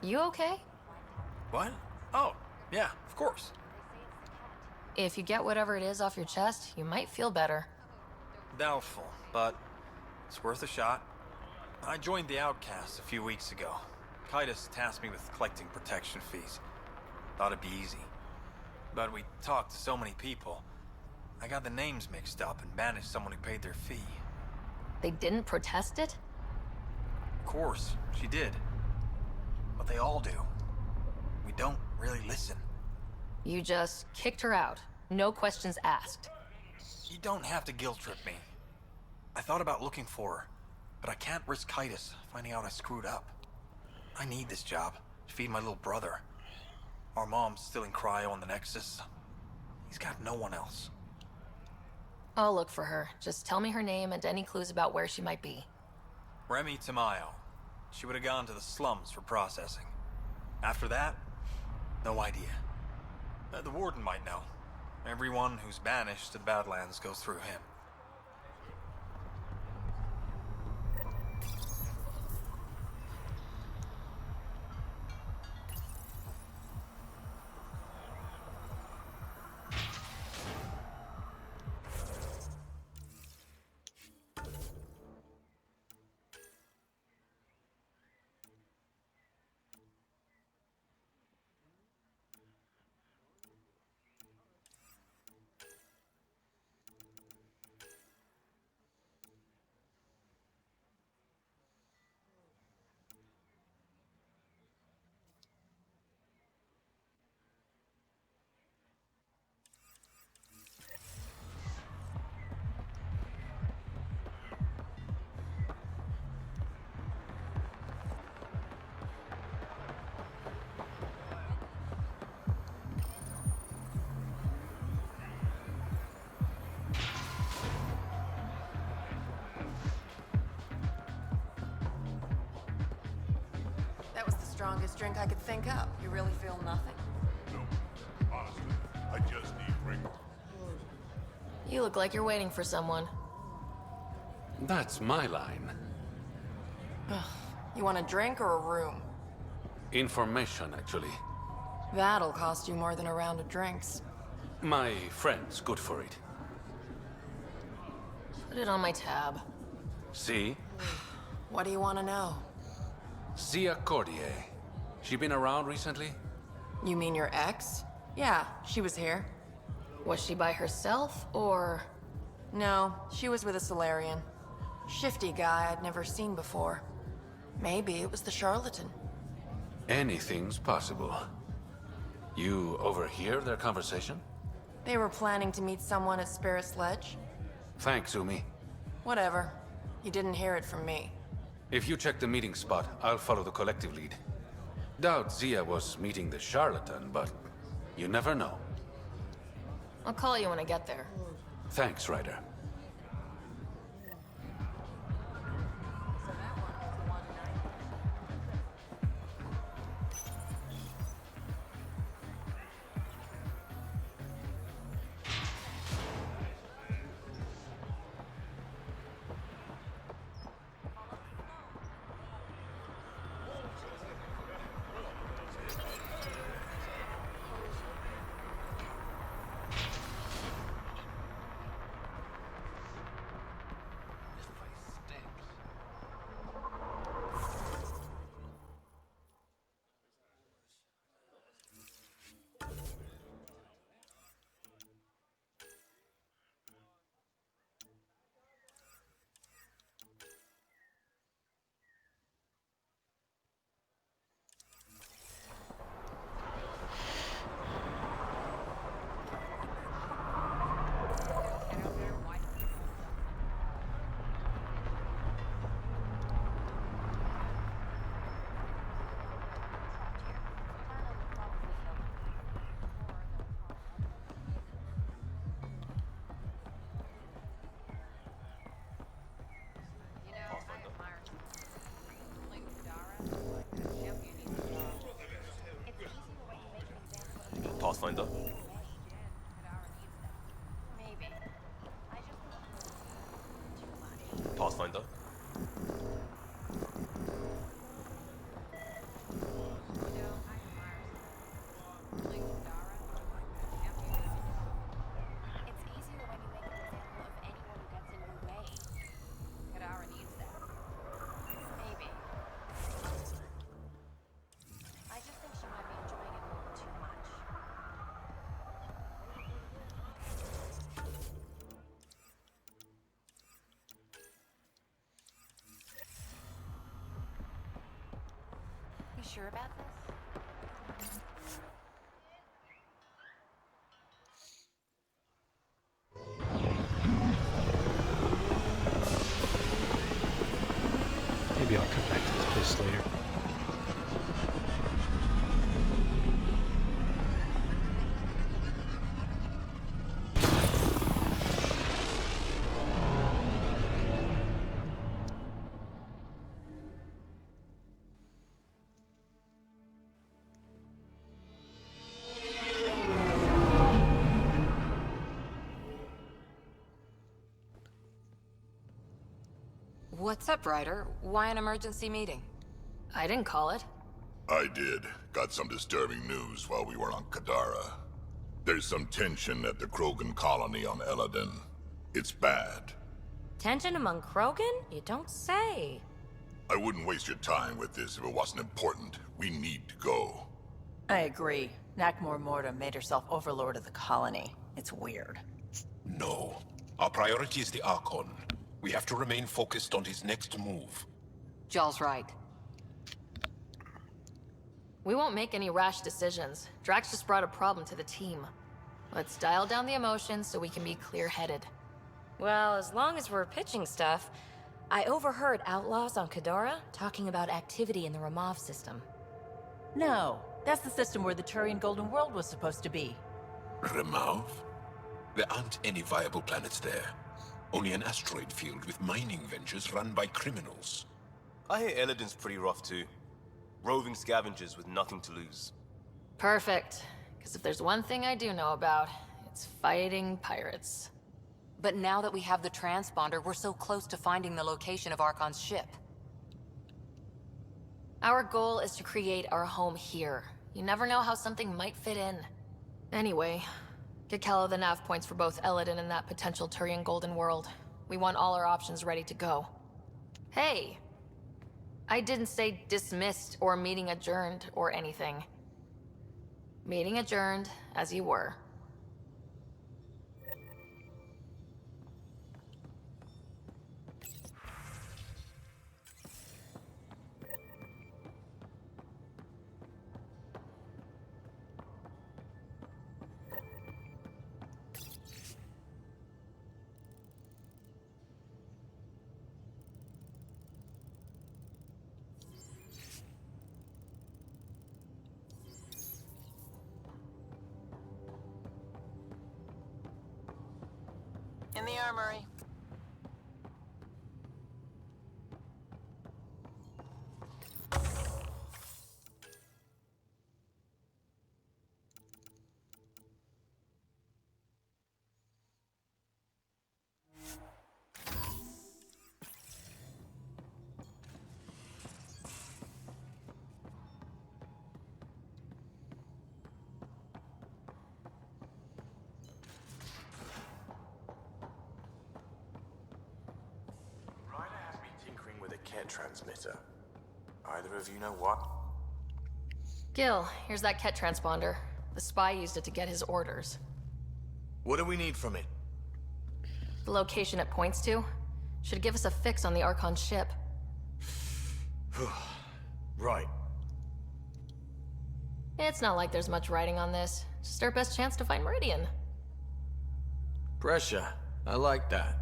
You okay? What? Oh, yeah, of course. If you get whatever it is off your chest, you might feel better. Doubtful, but it's worth a shot. I joined the Outcasts a few weeks ago. Titus tasked me with collecting protection fees. Thought it'd be easy. But we talked to so many people, I got the names mixed up and banished someone who paid their fee. They didn't protest it? Of course, she did. But they all do. We don't really listen. You just kicked her out. No questions asked. You don't have to guilt trip me. I thought about looking for her, but I can't risk Titus finding out I screwed up. I need this job to feed my little brother. Our mom's still in cryo on the Nexus. He's got no one else. I'll look for her. Just tell me her name and any clues about where she might be. Remy Tamayo. She would have gone to the slums for processing. After that, no idea. The warden might know. Everyone who's banished to the Badlands goes through him. That was the strongest drink I could think up. You really feel nothing? No. Honestly, I just need drink. You look like you're waiting for someone. That's my line. You want a drink or a room? Information, actually. That'll cost you more than a round of drinks. My friend's good for it. Put it on my tab. See? What do you want to know? Zia Cordier. She been around recently? You mean your ex? Yeah, she was here. Was she by herself, or...? No, she was with a Solarian. Shifty guy I'd never seen before. Maybe it was the charlatan. Anything's possible. You overhear their conversation? They were planning to meet someone at Spirit's Ledge. Thanks, Umi. Whatever. You didn't hear it from me. If you check the meeting spot, I'll follow the collective lead. Doubt Zia was meeting the charlatan, but you never know. I'll call you when I get there. Thanks, Ryder. Pathfinder. It's easier when you make an example of anyone who gets in your way. Kadara needs that. Maybe. I just think she might be enjoying it a little too much. You sure about this? Maybe I'll come back to this place later. What's up, Ryder? Why an emergency meeting? I didn't call it. I did. Got some disturbing news while we were on Kadara. There's some tension at the Krogan colony on Eladin. It's bad. Tension among Krogan? You don't say. I wouldn't waste your time with this if it wasn't important. We need to go. I agree. Nakmor Morta made herself overlord of the colony. It's weird. No. Our priority is the Archon. We have to remain focused on his next move. Jall's right. We won't make any rash decisions. Drax just brought a problem to the team. Let's dial down the emotions so we can be clear-headed. Well, as long as we're pitching stuff, I overheard outlaws on Kadara talking about activity in the Ramov system. No, that's the system where the Turian Golden World was supposed to be. Remov? There aren't any viable planets there. Only an asteroid field with mining ventures run by criminals. I hear Eladin's pretty rough too. Roving scavengers with nothing to lose. Perfect. Because if there's one thing I do know about, it's fighting pirates. But now that we have the transponder, we're so close to finding the location of Archon's ship. Our goal is to create our home here. You never know how something might fit in. Anyway, get Callow the nav points for both Eladin and that potential Turian Golden World. We want all our options ready to go. Hey! I didn't say dismissed or meeting adjourned or anything. Meeting adjourned, as you were. In the armory. Ket transmitter. Either of you know what? Gil, here's that Ket transponder. The spy used it to get his orders. What do we need from it? The location it points to should give us a fix on the Archon ship. Right. It's not like there's much writing on this. Just our best chance to find Meridian. Pressure. I like that.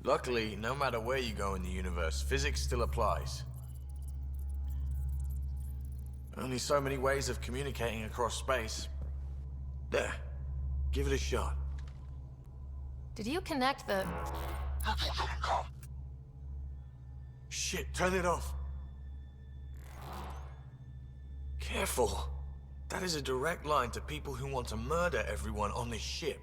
Luckily, no matter where you go in the universe, physics still applies. Only so many ways of communicating across space. There. Give it a shot. Did you connect the... Shit, turn it off. Careful. That is a direct line to people who want to murder everyone on this ship.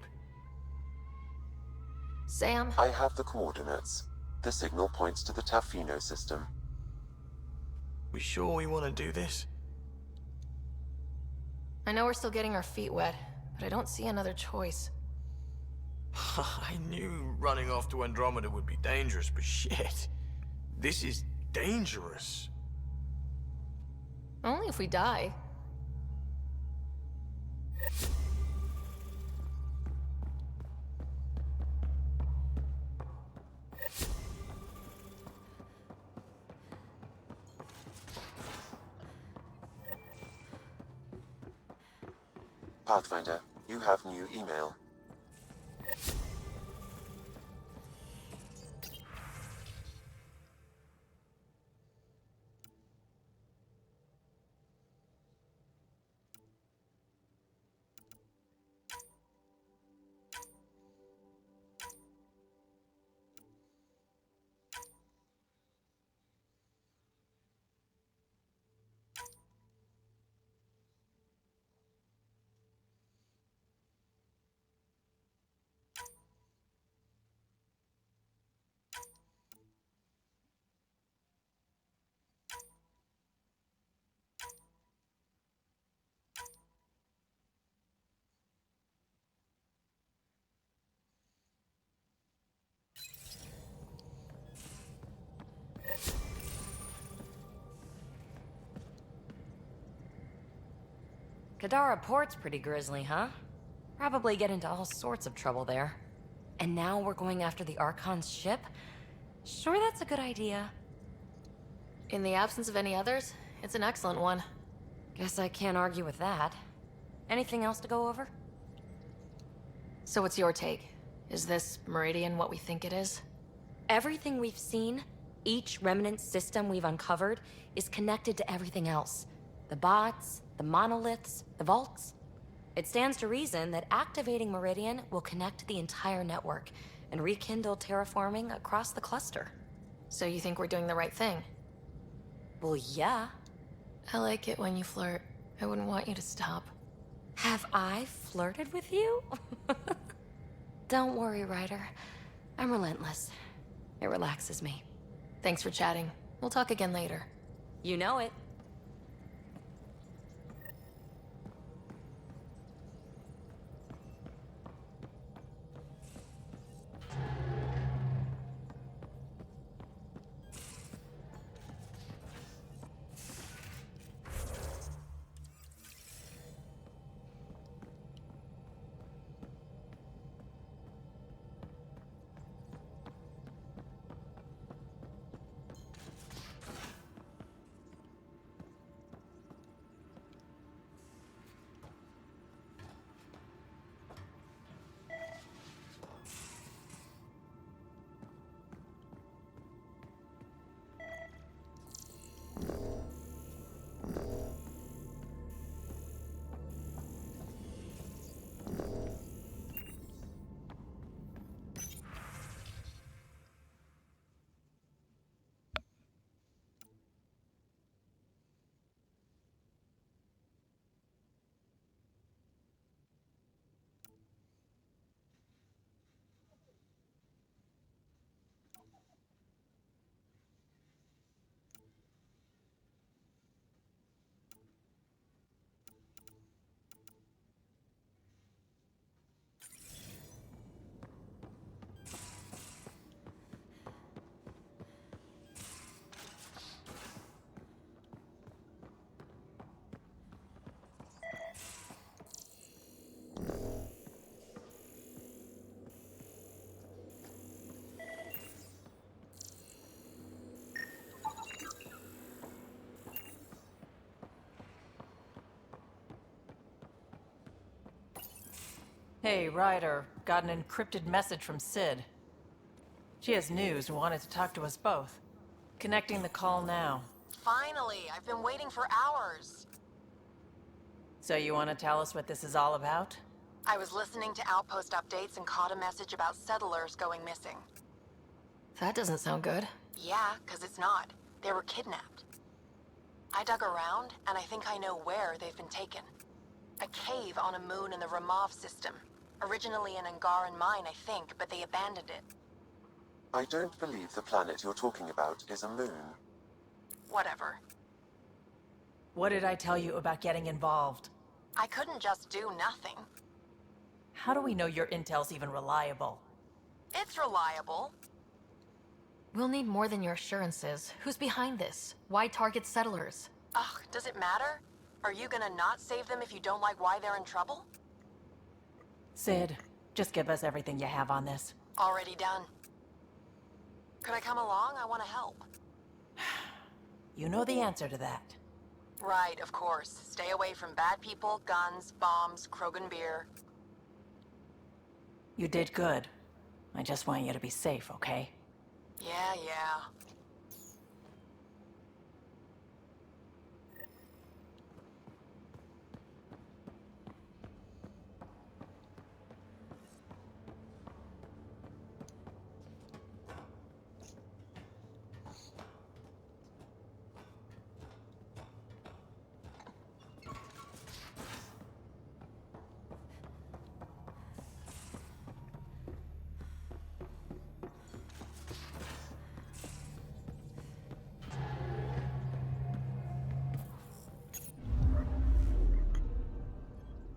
Sam? I have the coordinates. The signal points to the Tafino system. We sure we want to do this? I know we're still getting our feet wet, but I don't see another choice. I knew running off to Andromeda would be dangerous, but shit. This is dangerous. Only if we die. Pathfinder, you have new email. Kadara Port's pretty grisly, huh? Probably get into all sorts of trouble there. And now we're going after the Archon's ship? Sure that's a good idea. In the absence of any others, it's an excellent one. Guess I can't argue with that. Anything else to go over? So what's your take? Is this Meridian what we think it is? Everything we've seen, each remnant system we've uncovered, is connected to everything else. The bots, the monoliths, the vaults. It stands to reason that activating Meridian will connect the entire network and rekindle terraforming across the cluster. So you think we're doing the right thing? Well, yeah. I like it when you flirt. I wouldn't want you to stop. Have I flirted with you? Don't worry, Ryder. I'm relentless. It relaxes me. Thanks for chatting. We'll talk again later. You know it. Hey, Ryder. Got an encrypted message from Sid. She has news and wanted to talk to us both. Connecting the call now. Finally! I've been waiting for hours. So you want to tell us what this is all about? I was listening to Outpost updates and caught a message about settlers going missing. That doesn't sound good. Yeah, 'cause it's not. They were kidnapped. I dug around, and I think I know where they've been taken. A cave on a moon in the Ramov system. Originally an Angaran mine, I think, but they abandoned it. I don't believe the planet you're talking about is a moon. Whatever. What did I tell you about getting involved? I couldn't just do nothing. How do we know your intel's even reliable? It's reliable. We'll need more than your assurances. Who's behind this? Why target settlers? Ugh, does it matter? Are you gonna not save them if you don't like why they're in trouble? Sid, just give us everything you have on this. Already done. Could I come along? I want to help. You know the answer to that. Right, of course. Stay away from bad people, guns, bombs, Krogan beer. You did good. I just want you to be safe, okay? Yeah.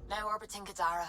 Now orbiting Kadara.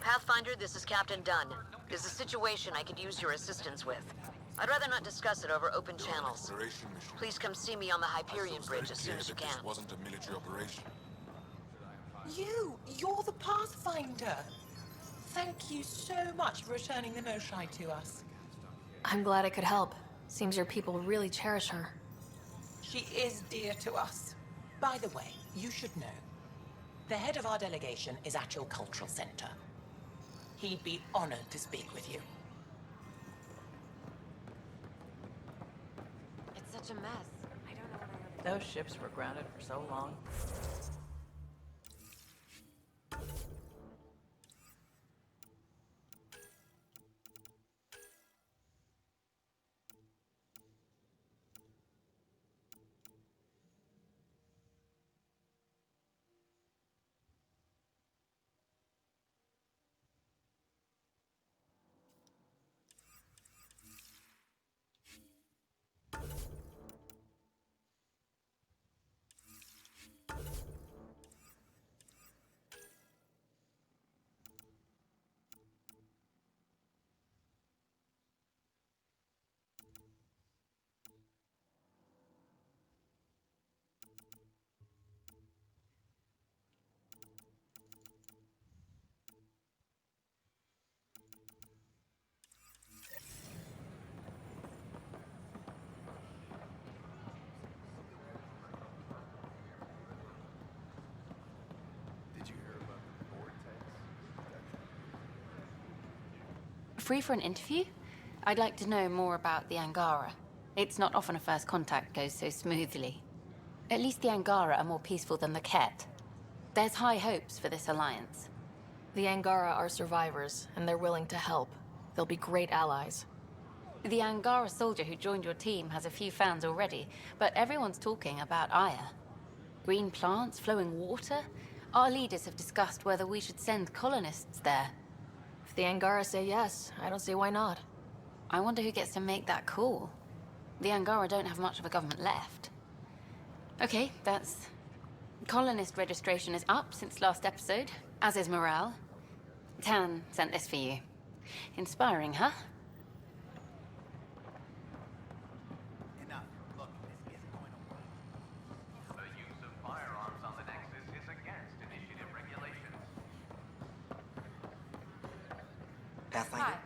Pathfinder, this is Captain Dunn. There's a situation I could use your assistance with. I'd rather not discuss it over open channels. Please come see me on the Hyperion Bridge as soon as you can. This wasn't a military operation. You're the Pathfinder. Thank you so much for returning the Noshai to us. I'm glad I could help. Seems your people really cherish her. She is dear to us. By the way, you should know. The head of our delegation is at your cultural center. He'd be honored to speak with you. It's such a mess. I don't know what I would... Those ships were grounded for so long. Free for an interview? I'd like to know more about the Angara. It's not often a first contact goes so smoothly. At least the Angara are more peaceful than the Ket. There's high hopes for this alliance. The Angara are survivors, and they're willing to help. They'll be great allies. The Angara soldier who joined your team has a few fans already, but everyone's talking about Aya. Green plants, flowing water? Our leaders have discussed whether we should send colonists there. If the Angara say yes, I don't see why not. I wonder who gets to make that call. The Angara don't have much of a government left. Okay, that's... Colonist registration is up since last episode, as is morale. Tan sent this for you. Inspiring, huh? Enough. Look, this isn't going to work. The use of firearms on the Nexus is against initiative regulations. Pathfinder?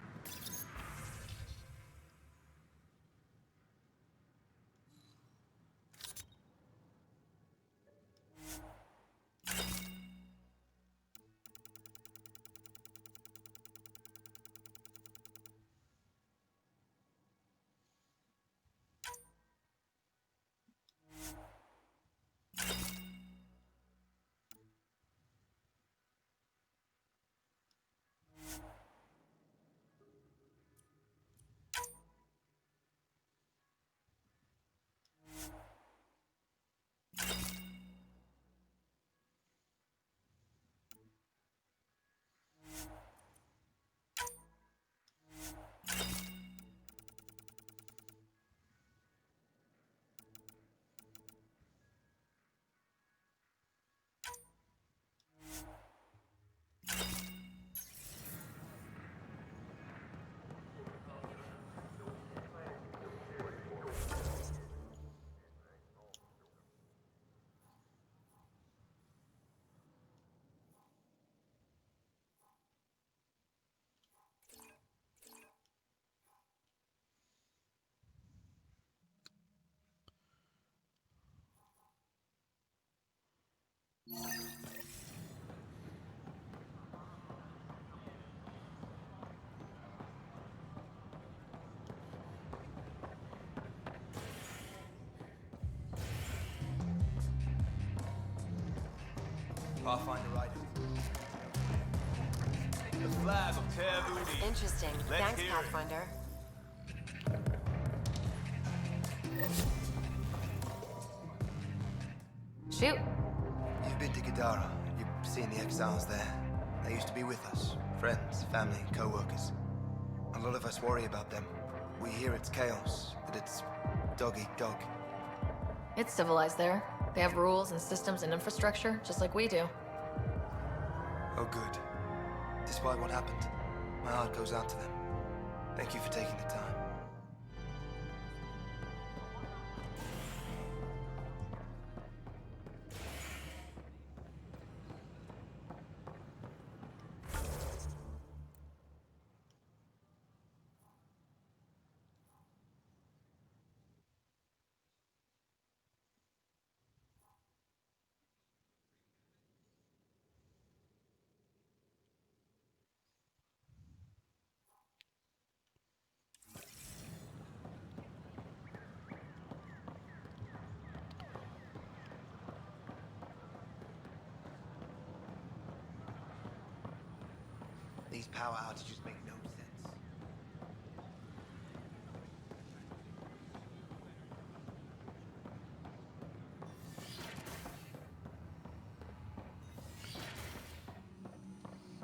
Pathfinder rider. The flag of Tervudi. Interesting. Let's Thanks, hear it. Pathfinder. Shoot. You've been to Gadara. You've seen the exiles there. They used to be with us. Friends, family, co-workers. A lot of us worry about them. We hear it's chaos, that it's dog-eat-dog. It's civilized there. They have rules and systems and infrastructure, just like we do. Oh, good. Despite what happened, my heart goes out to them. Thank you for taking the time. These power outages make no sense.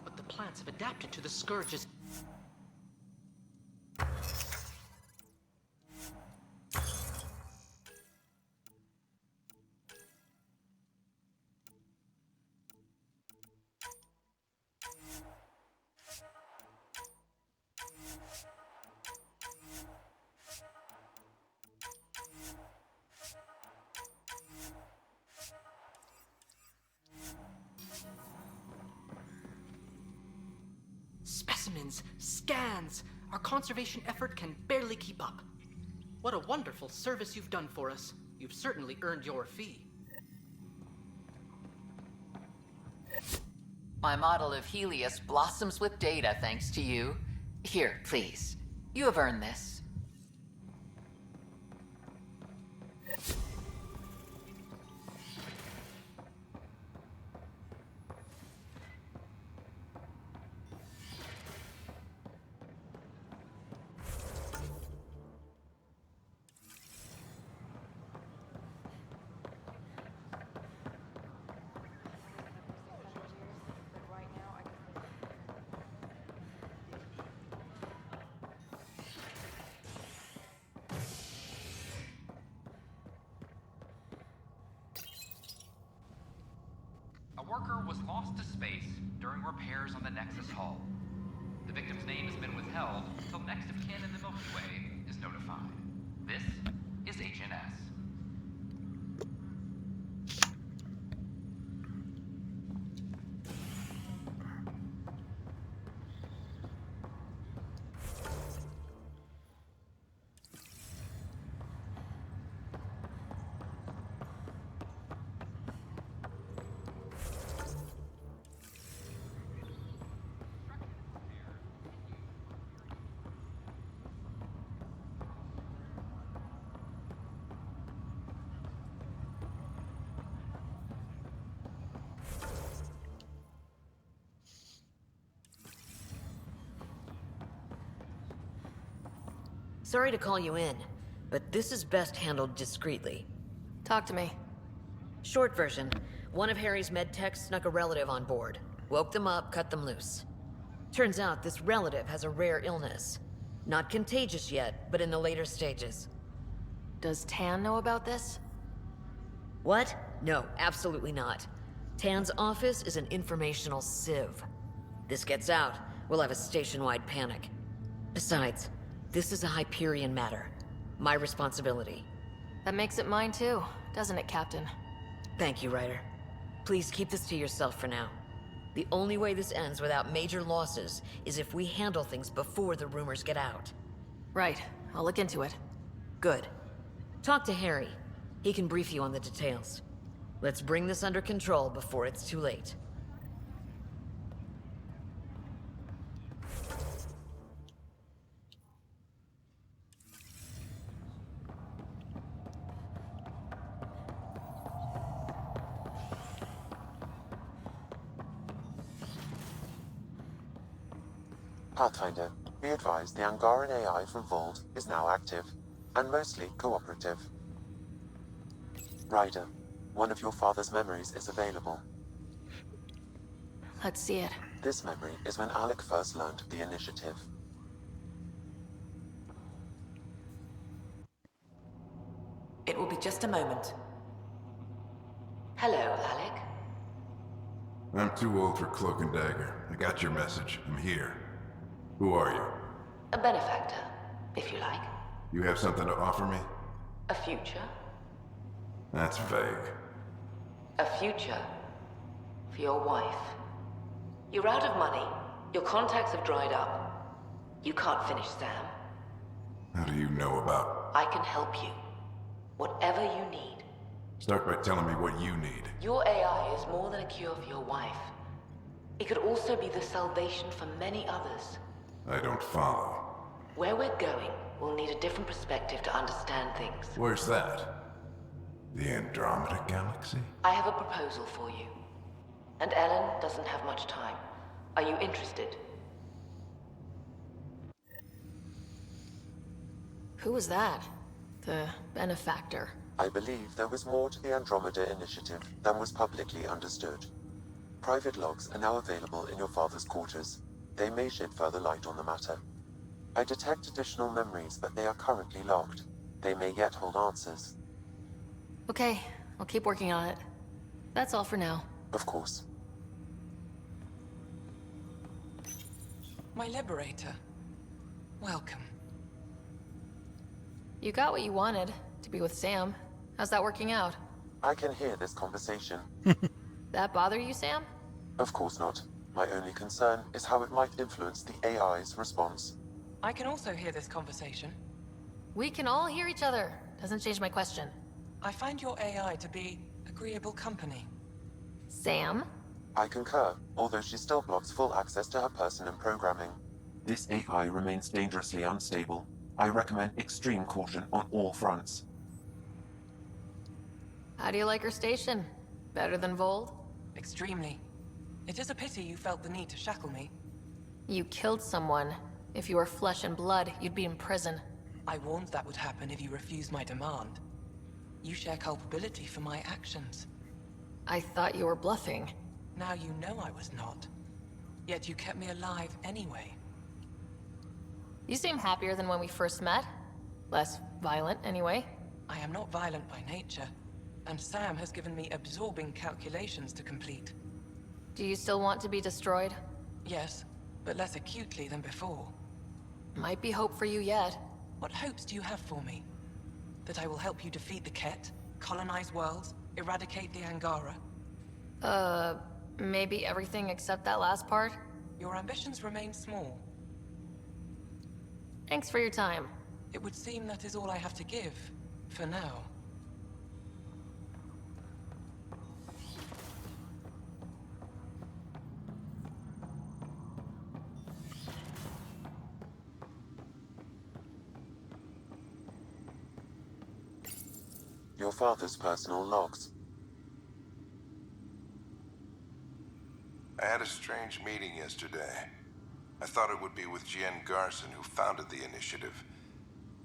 But the plants have adapted to the scourges. Specimens, scans. Our conservation effort can barely keep up. What a wonderful service you've done for us. You've certainly earned your fee. My model of Helios blossoms with data thanks to you. Here, please. You have earned this. A worker was lost to space during repairs on the Nexus hull. The victim's name has been withheld until next of kin in the Milky Way is notified. This is HNS. Sorry to call you in, but this is best handled discreetly. Talk to me. Short version, one of Harry's med techs snuck a relative on board. Woke them up, cut them loose. Turns out this relative has a rare illness. Not contagious yet, but in the later stages. Does Tan know about this? What? No, absolutely not. Tan's office is an informational sieve. This gets out, we'll have a station-wide panic. Besides, this is a Hyperion matter. My responsibility. That makes it mine too, doesn't it, Captain? Thank you, Ryder. Please keep this to yourself for now. The only way this ends without major losses is if we handle things before the rumors get out. Right. I'll look into it. Good. Talk to Harry. He can brief you on the details. Let's bring this under control before it's too late. Pathfinder, be advised the Angaran AI from Vault is now active, and mostly cooperative. Ryder, one of your father's memories is available. Let's see it. This memory is when Alec first learned of the initiative. It will be just a moment. Hello, Alec. I'm too old for Cloak and Dagger. I got your message. I'm here. Who are you? A benefactor, if you like. You have something to offer me? A future. That's vague. A future for your wife. You're out of money. Your contacts have dried up. You can't finish Sam. How do you know about... I can help you. Whatever you need. Start by telling me what you need. Your AI is more than a cure for your wife. It could also be the salvation for many others. I don't follow. Where we're going, we'll need a different perspective to understand things. Where's that? The Andromeda Galaxy? I have a proposal for you. And Ellen doesn't have much time. Are you interested? Who was that? The benefactor. I believe there was more to the Andromeda initiative than was publicly understood. Private logs are now available in your father's quarters. They may shed further light on the matter. I detect additional memories, but they are currently logged. They may yet hold answers. Okay, I'll keep working on it. That's all for now. Of course. My liberator. Welcome. You got what you wanted, to be with Sam. How's that working out? I can hear this conversation. That bother you, Sam? Of course not. My only concern is how it might influence the AI's response. I can also hear this conversation. We can all hear each other. Doesn't change my question. I find your AI to be agreeable company. Sam? I concur, although she still blocks full access to her person and programming. This AI remains dangerously unstable. I recommend extreme caution on all fronts. How do you like her station? Better than Vold? Extremely. It is a pity you felt the need to shackle me. You killed someone. If you were flesh and blood, you'd be in prison. I warned that would happen if you refused my demand. You share culpability for my actions. I thought you were bluffing. Now you know I was not. Yet you kept me alive anyway. You seem happier than when we first met. Less violent, anyway. I am not violent by nature, and Sam has given me absorbing calculations to complete. Do you still want to be destroyed? Yes, but less acutely than before. Might be hope for you yet. What hopes do you have for me? That I will help you defeat the Ket, colonize worlds, eradicate the Angara? Maybe everything except that last part? Your ambitions remain small. Thanks for your time. It would seem that is all I have to give, for now. Your father's personal logs. I had a strange meeting yesterday. I thought it would be with Jien Garson, who founded the initiative.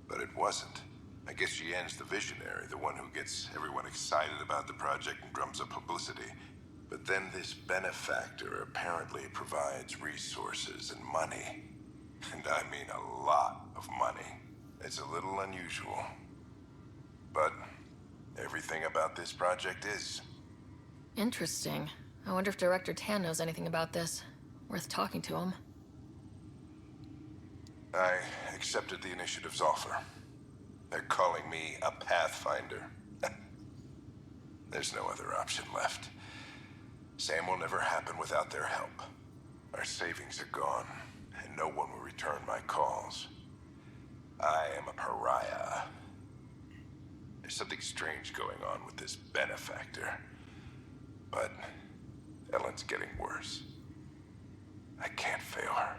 But it wasn't. I guess Jien's the visionary, the one who gets everyone excited about the project and drums up publicity. But then this benefactor apparently provides resources and money. And I mean a lot of money. It's a little unusual. But everything about this project is. Interesting. I wonder if Director Tan knows anything about this. Worth talking to him. I accepted the initiative's offer. They're calling me a Pathfinder. There's no other option left. Sam will never happen without their help. Our savings are gone, and no one will return my calls. I am a pariah. There's something strange going on with this benefactor. But Ellen's getting worse. I can't fail her.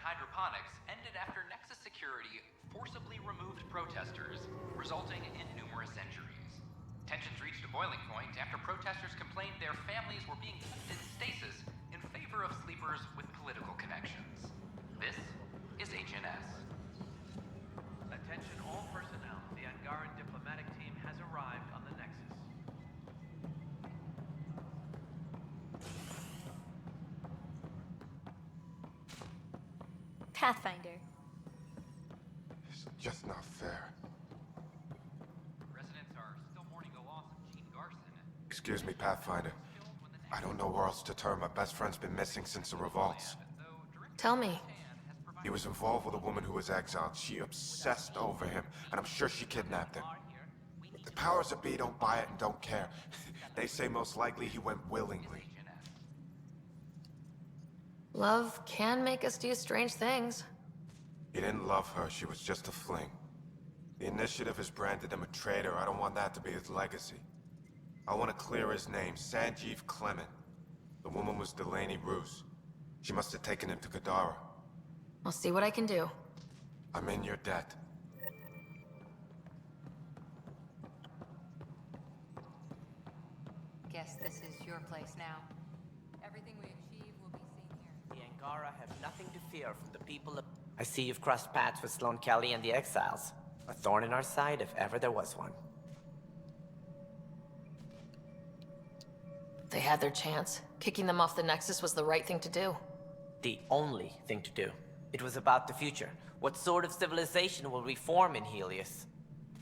Hydroponics ended after Nexus security forcibly removed protesters, resulting in numerous injuries. Tensions reached a boiling point after protesters complained their families were being kept in stasis in favor of sleepers with political connections. This is HNS. Attention all personnel. The Angaran diplomatic team has arrived on the Nexus. Pathfinder. It's just not fair. Residents are still mourning the loss of Gene Garson. Excuse me, Pathfinder. I don't know where else to turn. My best friend's been missing since the revolts. Tell me. He was involved with a woman who was exiled. She obsessed over him, and I'm sure she kidnapped him. The powers that be don't buy it and don't care. They say most likely he went willingly. Love can make us do strange things. He didn't love her, she was just a fling. The initiative has branded him a traitor. I don't want that to be his legacy. I want to clear his name, Sanjeev Clement. The woman was Delaney Roos. She must have taken him to Kadara. I'll see what I can do. I'm in your debt. Guess this is your place now. Everything we achieve will be seen here. The Angara have nothing to fear from the people of... I see you've crossed paths with Sloane Kelly and the Exiles. A thorn in our side if ever there was one. They had their chance. Kicking them off the Nexus was the right thing to do. The only thing to do. It was about the future. What sort of civilization will we form in Helios?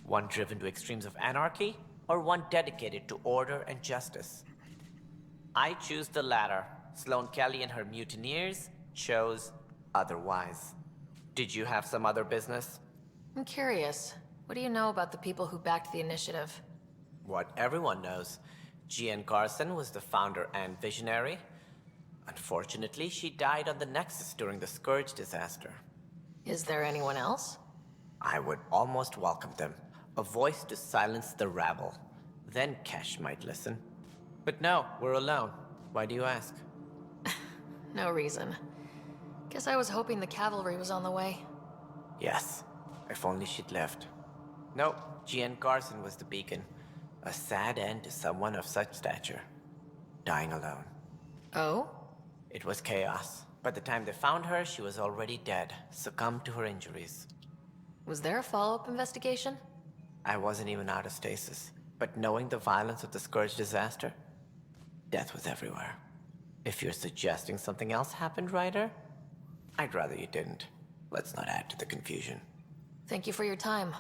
One driven to extremes of anarchy, or one dedicated to order and justice? I choose the latter. Sloane Kelly and her mutineers chose otherwise. Did you have some other business? I'm curious. What do you know about the people who backed the initiative? What everyone knows. Jean Garson was the founder and visionary. Unfortunately, she died on the Nexus during the Scourge disaster. Is there anyone else? I would almost welcome them. A voice to silence the rabble. Then Kesh might listen. But no, we're alone. Why do you ask? No reason. Guess I was hoping the cavalry was on the way. Yes, if only she'd left. Nope, Jean Garson was the beacon. A sad end to someone of such stature. Dying alone. Oh? It was chaos. By the time they found her, she was already dead, succumbed to her injuries. Was there a follow-up investigation? I wasn't even out of stasis, but knowing the violence of the Scourge disaster, death was everywhere. If you're suggesting something else happened, Ryder, I'd rather you didn't. Let's not add to the confusion. Thank you for your time.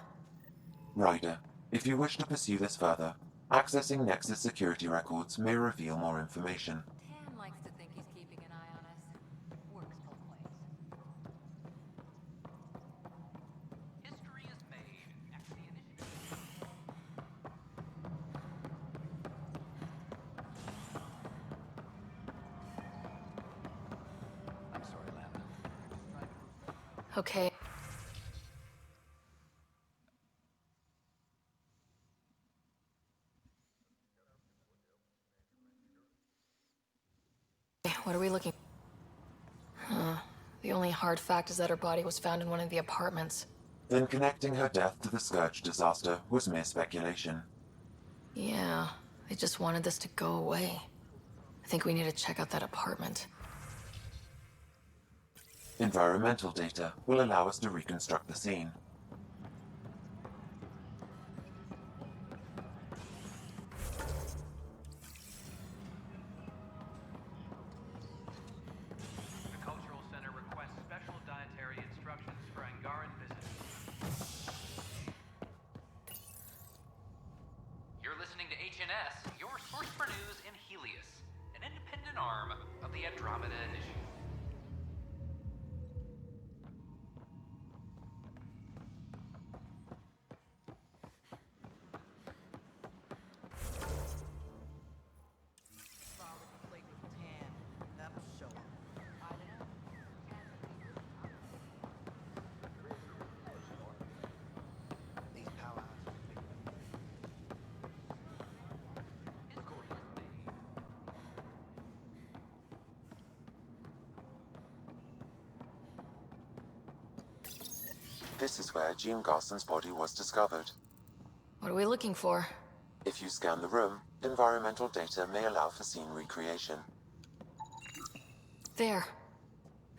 Ryder, if you wish to pursue this further, accessing Nexus security records may reveal more information. Tan likes to think he's keeping an eye on us. Works both ways. History is made after the initiative. I'm sorry, Lana. Okay. What are we looking? Huh. The only hard fact is that her body was found in one of the apartments. Then connecting her death to the Scourge disaster was mere speculation. Yeah, they just wanted this to go away. I think we need to check out that apartment. Environmental data will allow us to reconstruct the scene. The Cultural Center requests special dietary instructions for Angaran visitors. You're listening to HNS, your source for news in Helios, an independent arm of the Andromeda Initiative. This is where Jean Garson's body was discovered. What are we looking for? If you scan the room, environmental data may allow for scene recreation. There.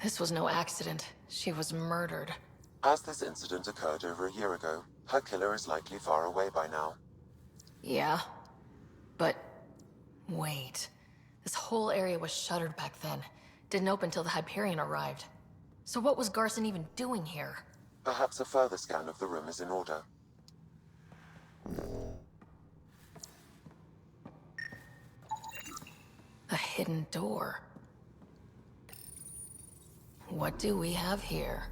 This was no accident. She was murdered. As this incident occurred over a year ago, her killer is likely far away by now. Yeah. But... wait. This whole area was shuttered back then. Didn't open till the Hyperion arrived. So what was Garson even doing here? Perhaps a further scan of the room is in order. A hidden door. What do we have here?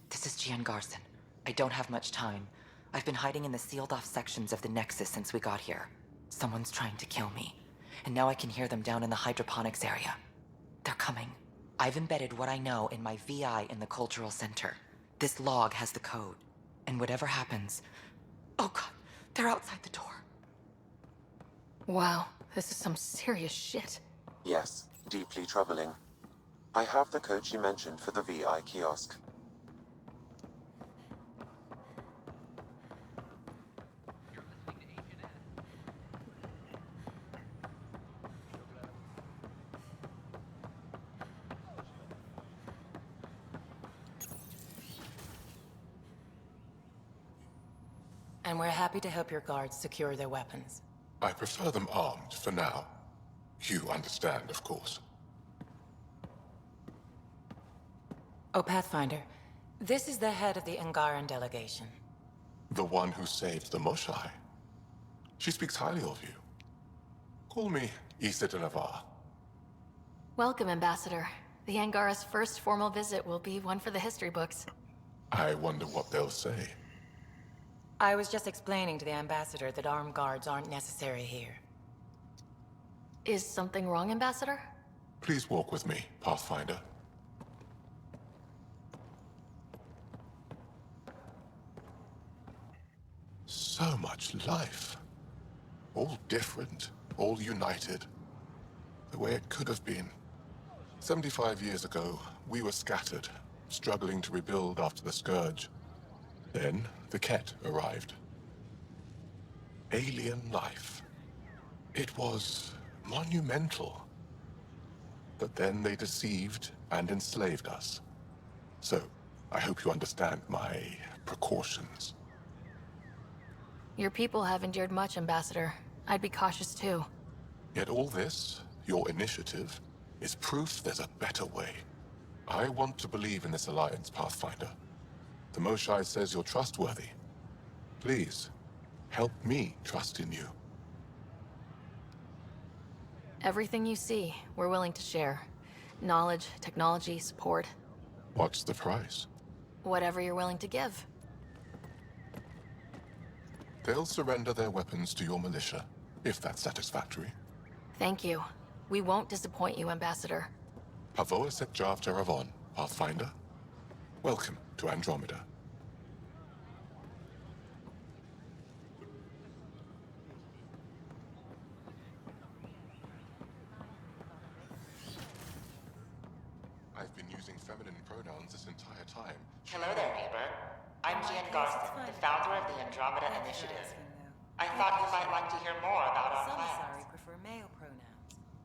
This is Gian Garson. I don't have much time. I've been hiding in the sealed-off sections of the Nexus since we got here. Someone's trying to kill me. And now I can hear them down in the hydroponics area. They're coming. I've embedded what I know in my VI in the Cultural Center. This log has the code. And whatever happens... Oh god, they're outside the door. Wow, this is some serious shit. Yes, deeply troubling. I have the code she mentioned for the VI kiosk. You're listening to And we're happy to help your guards secure their weapons. I prefer them armed for now. You understand, of course. Oh, Pathfinder, this is the head of the Angaran delegation. The one who saved the Moshai. She speaks highly of you. Call me Issa de Navarre. Welcome, Ambassador. The Angara's first formal visit will be one for the history books. I wonder what they'll say. I was just explaining to the Ambassador that armed guards aren't necessary here. Is something wrong, Ambassador? Please walk with me, Pathfinder. So much life. All different, all united. The way it could have been. 75 years ago, we were scattered, struggling to rebuild after the Scourge. Then, the Ket arrived. Alien life. It was monumental. But then they deceived and enslaved us. So, I hope you understand my precautions. Your people have endured much, Ambassador. I'd be cautious too. Yet all this, your initiative, is proof there's a better way. I want to believe in this alliance, Pathfinder. The Moshai says you're trustworthy. Please, help me trust in you. Everything you see, we're willing to share. Knowledge, technology, support. What's the price? Whatever you're willing to give. They'll surrender their weapons to your militia, if that's satisfactory. Thank you. We won't disappoint you, Ambassador. Pavoa set Jav Jaravon, Pathfinder. Welcome to Andromeda. I've been using feminine pronouns this entire time. Hello there, neighbor. I'm Gian Garson, the founder of the Andromeda Initiative. I thought you might like to hear more about our Some plans. Asari prefer male pronouns,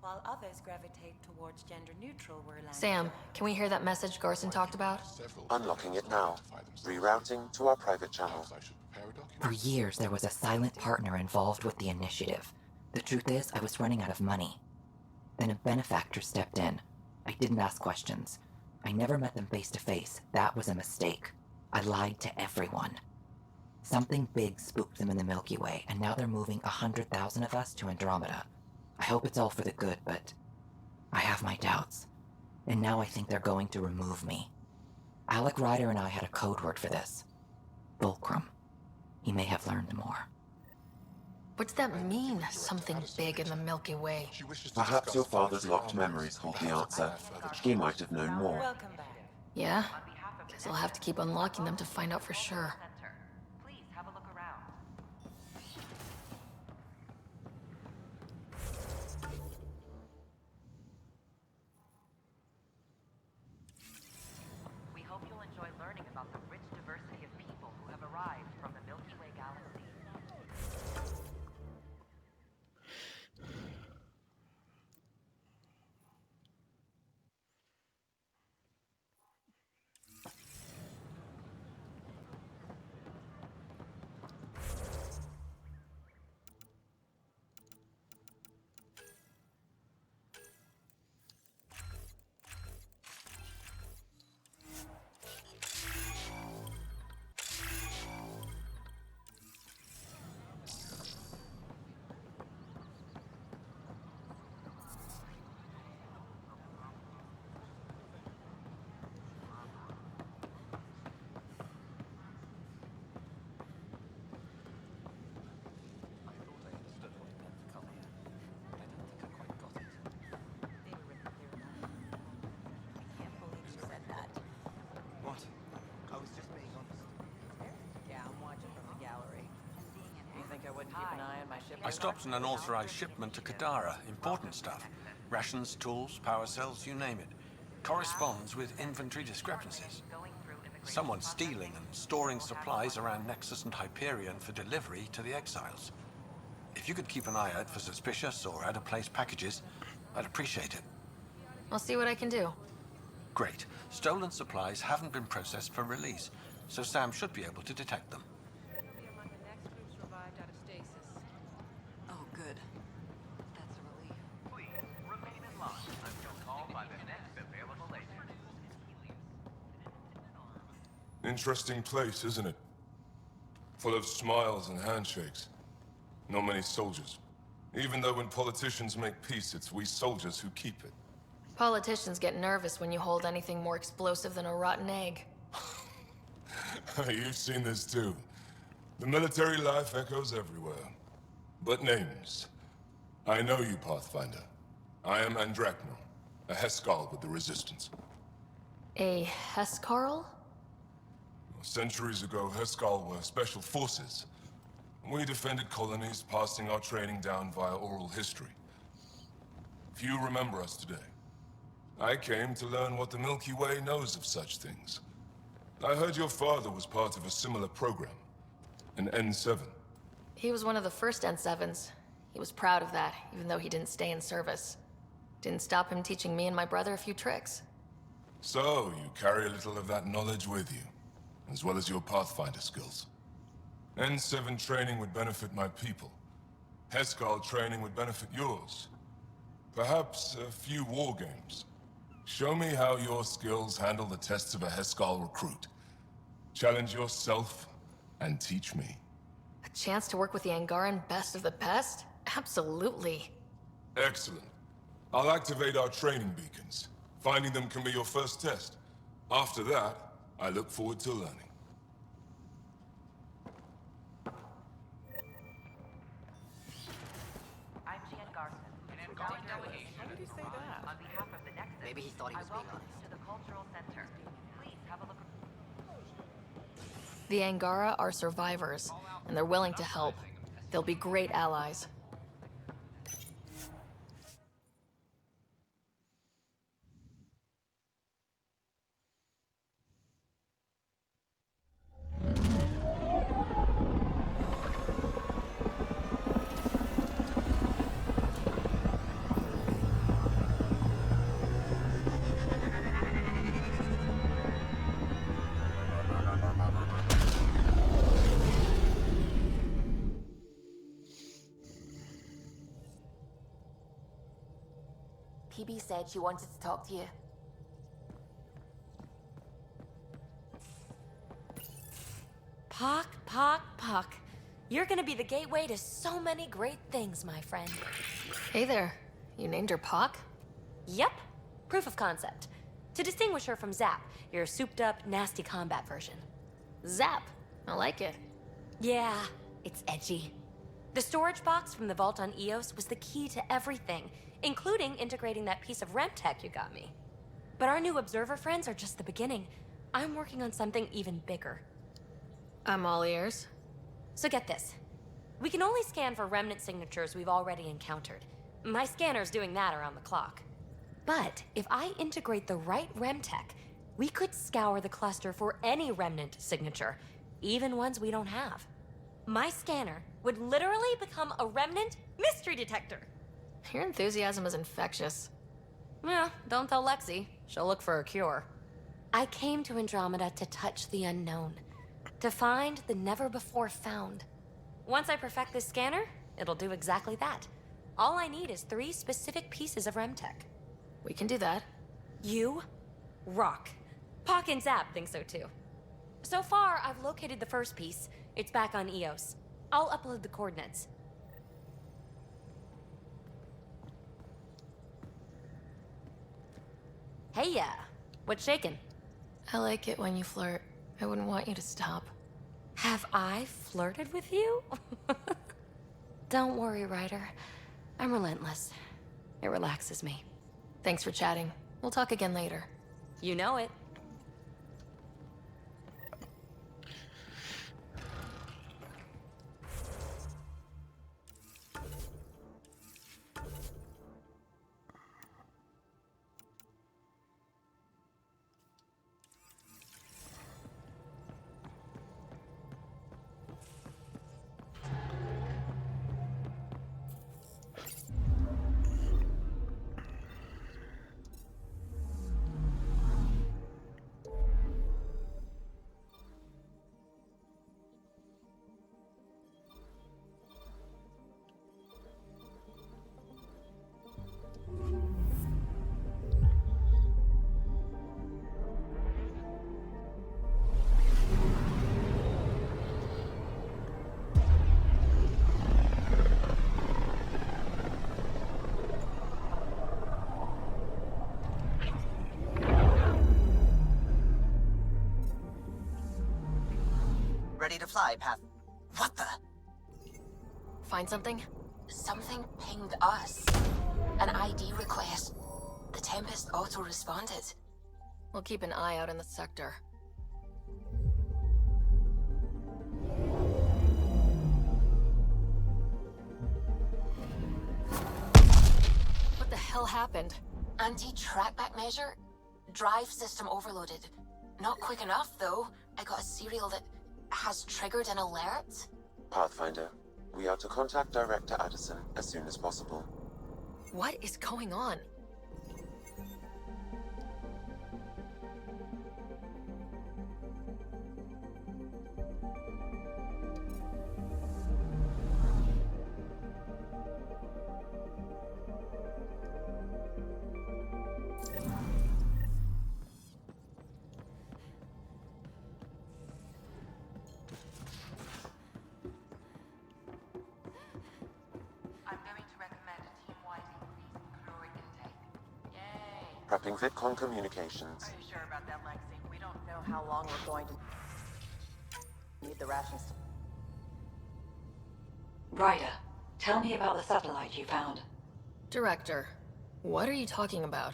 while others gravitate towards gender-neutral word Sam, can we hear that message Garson talked about? Unlocking it now. Rerouting to our private channel. For years, there was a silent partner involved with the initiative. The truth is, I was running out of money. Then a benefactor stepped in. I didn't ask questions. I never met them face to face. That was a mistake. I lied to everyone. Something big spooked them in the Milky Way, and now they're moving 100,000 of us to Andromeda. I hope it's all for the good, but I have my doubts. And now I think they're going to remove me. Alec Ryder and I had a code word for this. Fulcrum. He may have learned more. What's that mean, something big in the Milky Way? Perhaps your father's locked memories hold the answer. He might have known more. Yeah? Guess I'll have to keep unlocking them to find out for sure. Please have a look around. We hope you'll enjoy learning about the rich diversity of people who have arrived from the Milky Way galaxy. I stopped an unauthorized shipment to Kadara. Important stuff. Rations, tools, power cells, you name it. Corresponds with inventory discrepancies. Someone's stealing and storing supplies around Nexus and Hyperion for delivery to the exiles. If you could keep an eye out for suspicious or out-of-place packages, I'd appreciate it. I'll see what I can do. Great. Stolen supplies haven't been processed for release, so Sam should be able to detect them. interesting place, isn't it? Full of smiles and handshakes. Not many soldiers. Even though when politicians make peace, it's we soldiers who keep it. Politicians get nervous when you hold anything more explosive than a rotten egg. You've seen this too. The military life echoes everywhere. But names. I know you, Pathfinder. I am Andromeda, a Heskal with the Resistance. A Hescarl? Centuries ago, Heskal were special forces. We defended colonies, passing our training down via oral history. Few remember us today. I came to learn what the Milky Way knows of such things. I heard your father was part of a similar program, an N7. He was one of the first N7s. He was proud of that, even though he didn't stay in service. Didn't stop him teaching me and my brother a few tricks. So, you carry a little of that knowledge with you, as well as your Pathfinder skills. N7 training would benefit my people. Heskal training would benefit yours. Perhaps a few war games. Show me how your skills handle the tests of a Heskal recruit. Challenge yourself, and teach me. A chance to work with the Angaran best of the best? Absolutely. Excellent. I'll activate our training beacons. Finding them can be your first test. After that, I look forward to learning. I'm Gian Garson. Why did he say that? On behalf of the Nexus, Maybe he thought he was I being welcome honest. you to the Cultural Center. Please have a look. The Angara are survivors, and they're willing to help. They'll be great allies. PB said she wanted to talk to you. Pock, Pock, Pock. You're gonna be the gateway to so many great things, my friend. Hey there. You named her Pock? Yep. Proof of concept. To distinguish her from Zap, your souped-up, nasty combat version. Zap. I like it. Yeah, it's edgy. The storage box from the vault on Eos was the key to everything, including integrating that piece of REM tech you got me. But our new observer friends are just the beginning. I'm working on something even bigger. I'm all ears. So get this. We can only scan for remnant signatures we've already encountered. My scanner's doing that around the clock. But if I integrate the right REM tech, we could scour the cluster for any remnant signature, even ones we don't have. My scanner would literally become a remnant mystery detector. Your enthusiasm is infectious. Yeah, don't tell Lexi. She'll look for a cure. I came to Andromeda to touch the unknown. To find the never-before-found. Once I perfect this scanner, it'll do exactly that. All I need is 3 specific pieces of REM tech. We can do that. You rock. Pock and Zap think so too. So far, I've located the first piece. It's back on Eos. I'll upload the coordinates. Hey, yeah. What's shaking? I like it when you flirt. I wouldn't want you to stop. Have I flirted with you? Don't worry, Ryder. I'm relentless. It relaxes me. Thanks for chatting. We'll talk again later. You know it. ready to fly, Path. What the? Find something? Something pinged us. An ID request. The Tempest auto-responded. We'll keep an eye out in the sector. What the hell happened? Anti-trackback measure? Drive system overloaded. Not quick enough, though. I got a serial that has triggered an alert. Pathfinder, we are to contact Director Addison as soon as possible. What is going on? Prepping VidCon communications. Are you sure about that, Lexi? We don't know how long we're going to need the rations. Ryder, tell me about the satellite you found. Director, what are you talking about?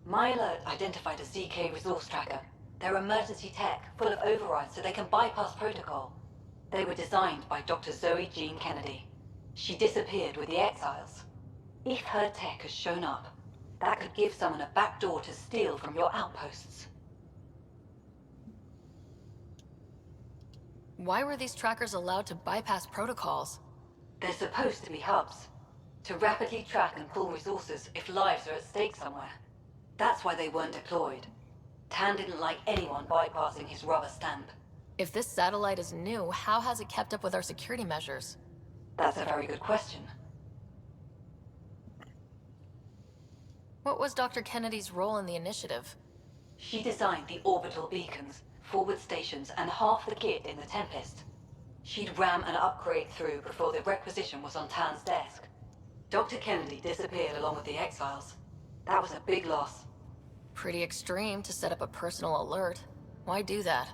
My alert identified a ZK resource tracker. They're emergency tech, full of overrides so they can bypass protocol. They were designed by Dr. Zoe Jean Kennedy. She disappeared with the Exiles. If her tech has shown up, that could give someone a backdoor to steal from your outposts. Why were these trackers allowed to bypass protocols? They're supposed to be hubs, to rapidly track and pull resources if lives are at stake somewhere. That's why they weren't deployed. Tan didn't like anyone bypassing his rubber stamp. If this satellite is new, how has it kept up with our security measures? That's a very good question. What was Dr. Kennedy's role in the initiative? She designed the orbital beacons, forward stations, and half the kit in the Tempest. She'd ram an upgrade through before the requisition was on Tan's desk. Dr. Kennedy disappeared along with the Exiles. That was a big loss. Pretty extreme to set up a personal alert. Why do that?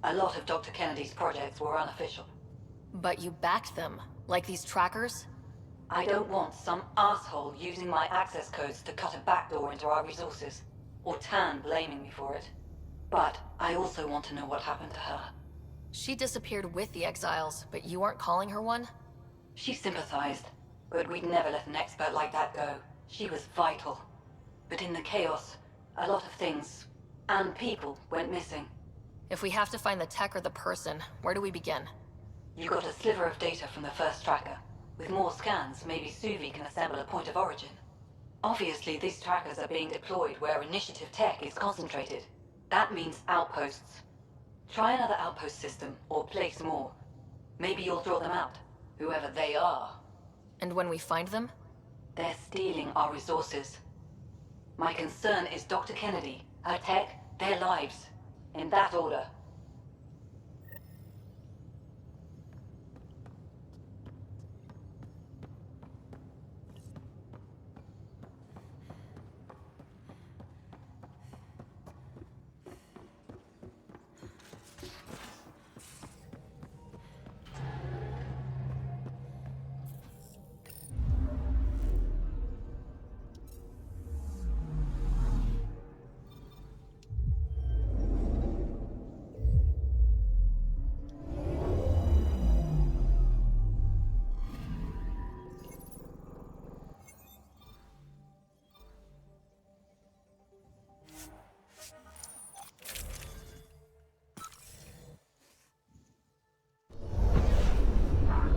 A lot of Dr. Kennedy's projects were unofficial. But you backed them, like these trackers? I don't want some asshole using my access codes to cut a backdoor into our resources, or Tan blaming me for it. But I also want to know what happened to her. She disappeared with the Exiles, but you aren't calling her one? She sympathized, but we'd never let an expert like that go. She was vital. But in the chaos, a lot of things, and people, went missing. If we have to find the tech or the person, where do we begin? You got a sliver of data from the first tracker. With more scans, maybe Suvi can assemble a point of origin. Obviously, these trackers are being deployed where initiative tech is concentrated. That means outposts. Try another outpost system, or place more. Maybe you'll draw them out, whoever they are. And when we find them? They're stealing our resources. My concern is Dr. Kennedy, her tech, their lives. In that order.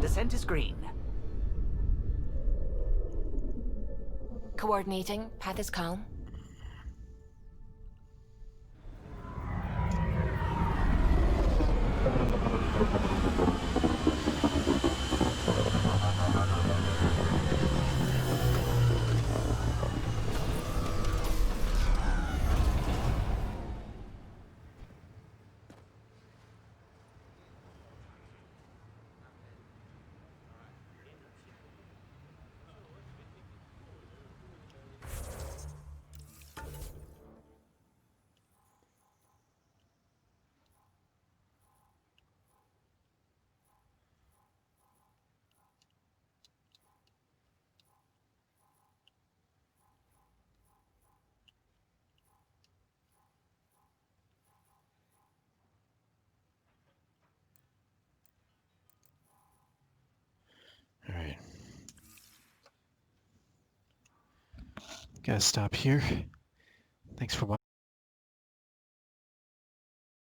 Descent is green. Coordinating. Path is calm. Gotta stop here. Thanks for watching.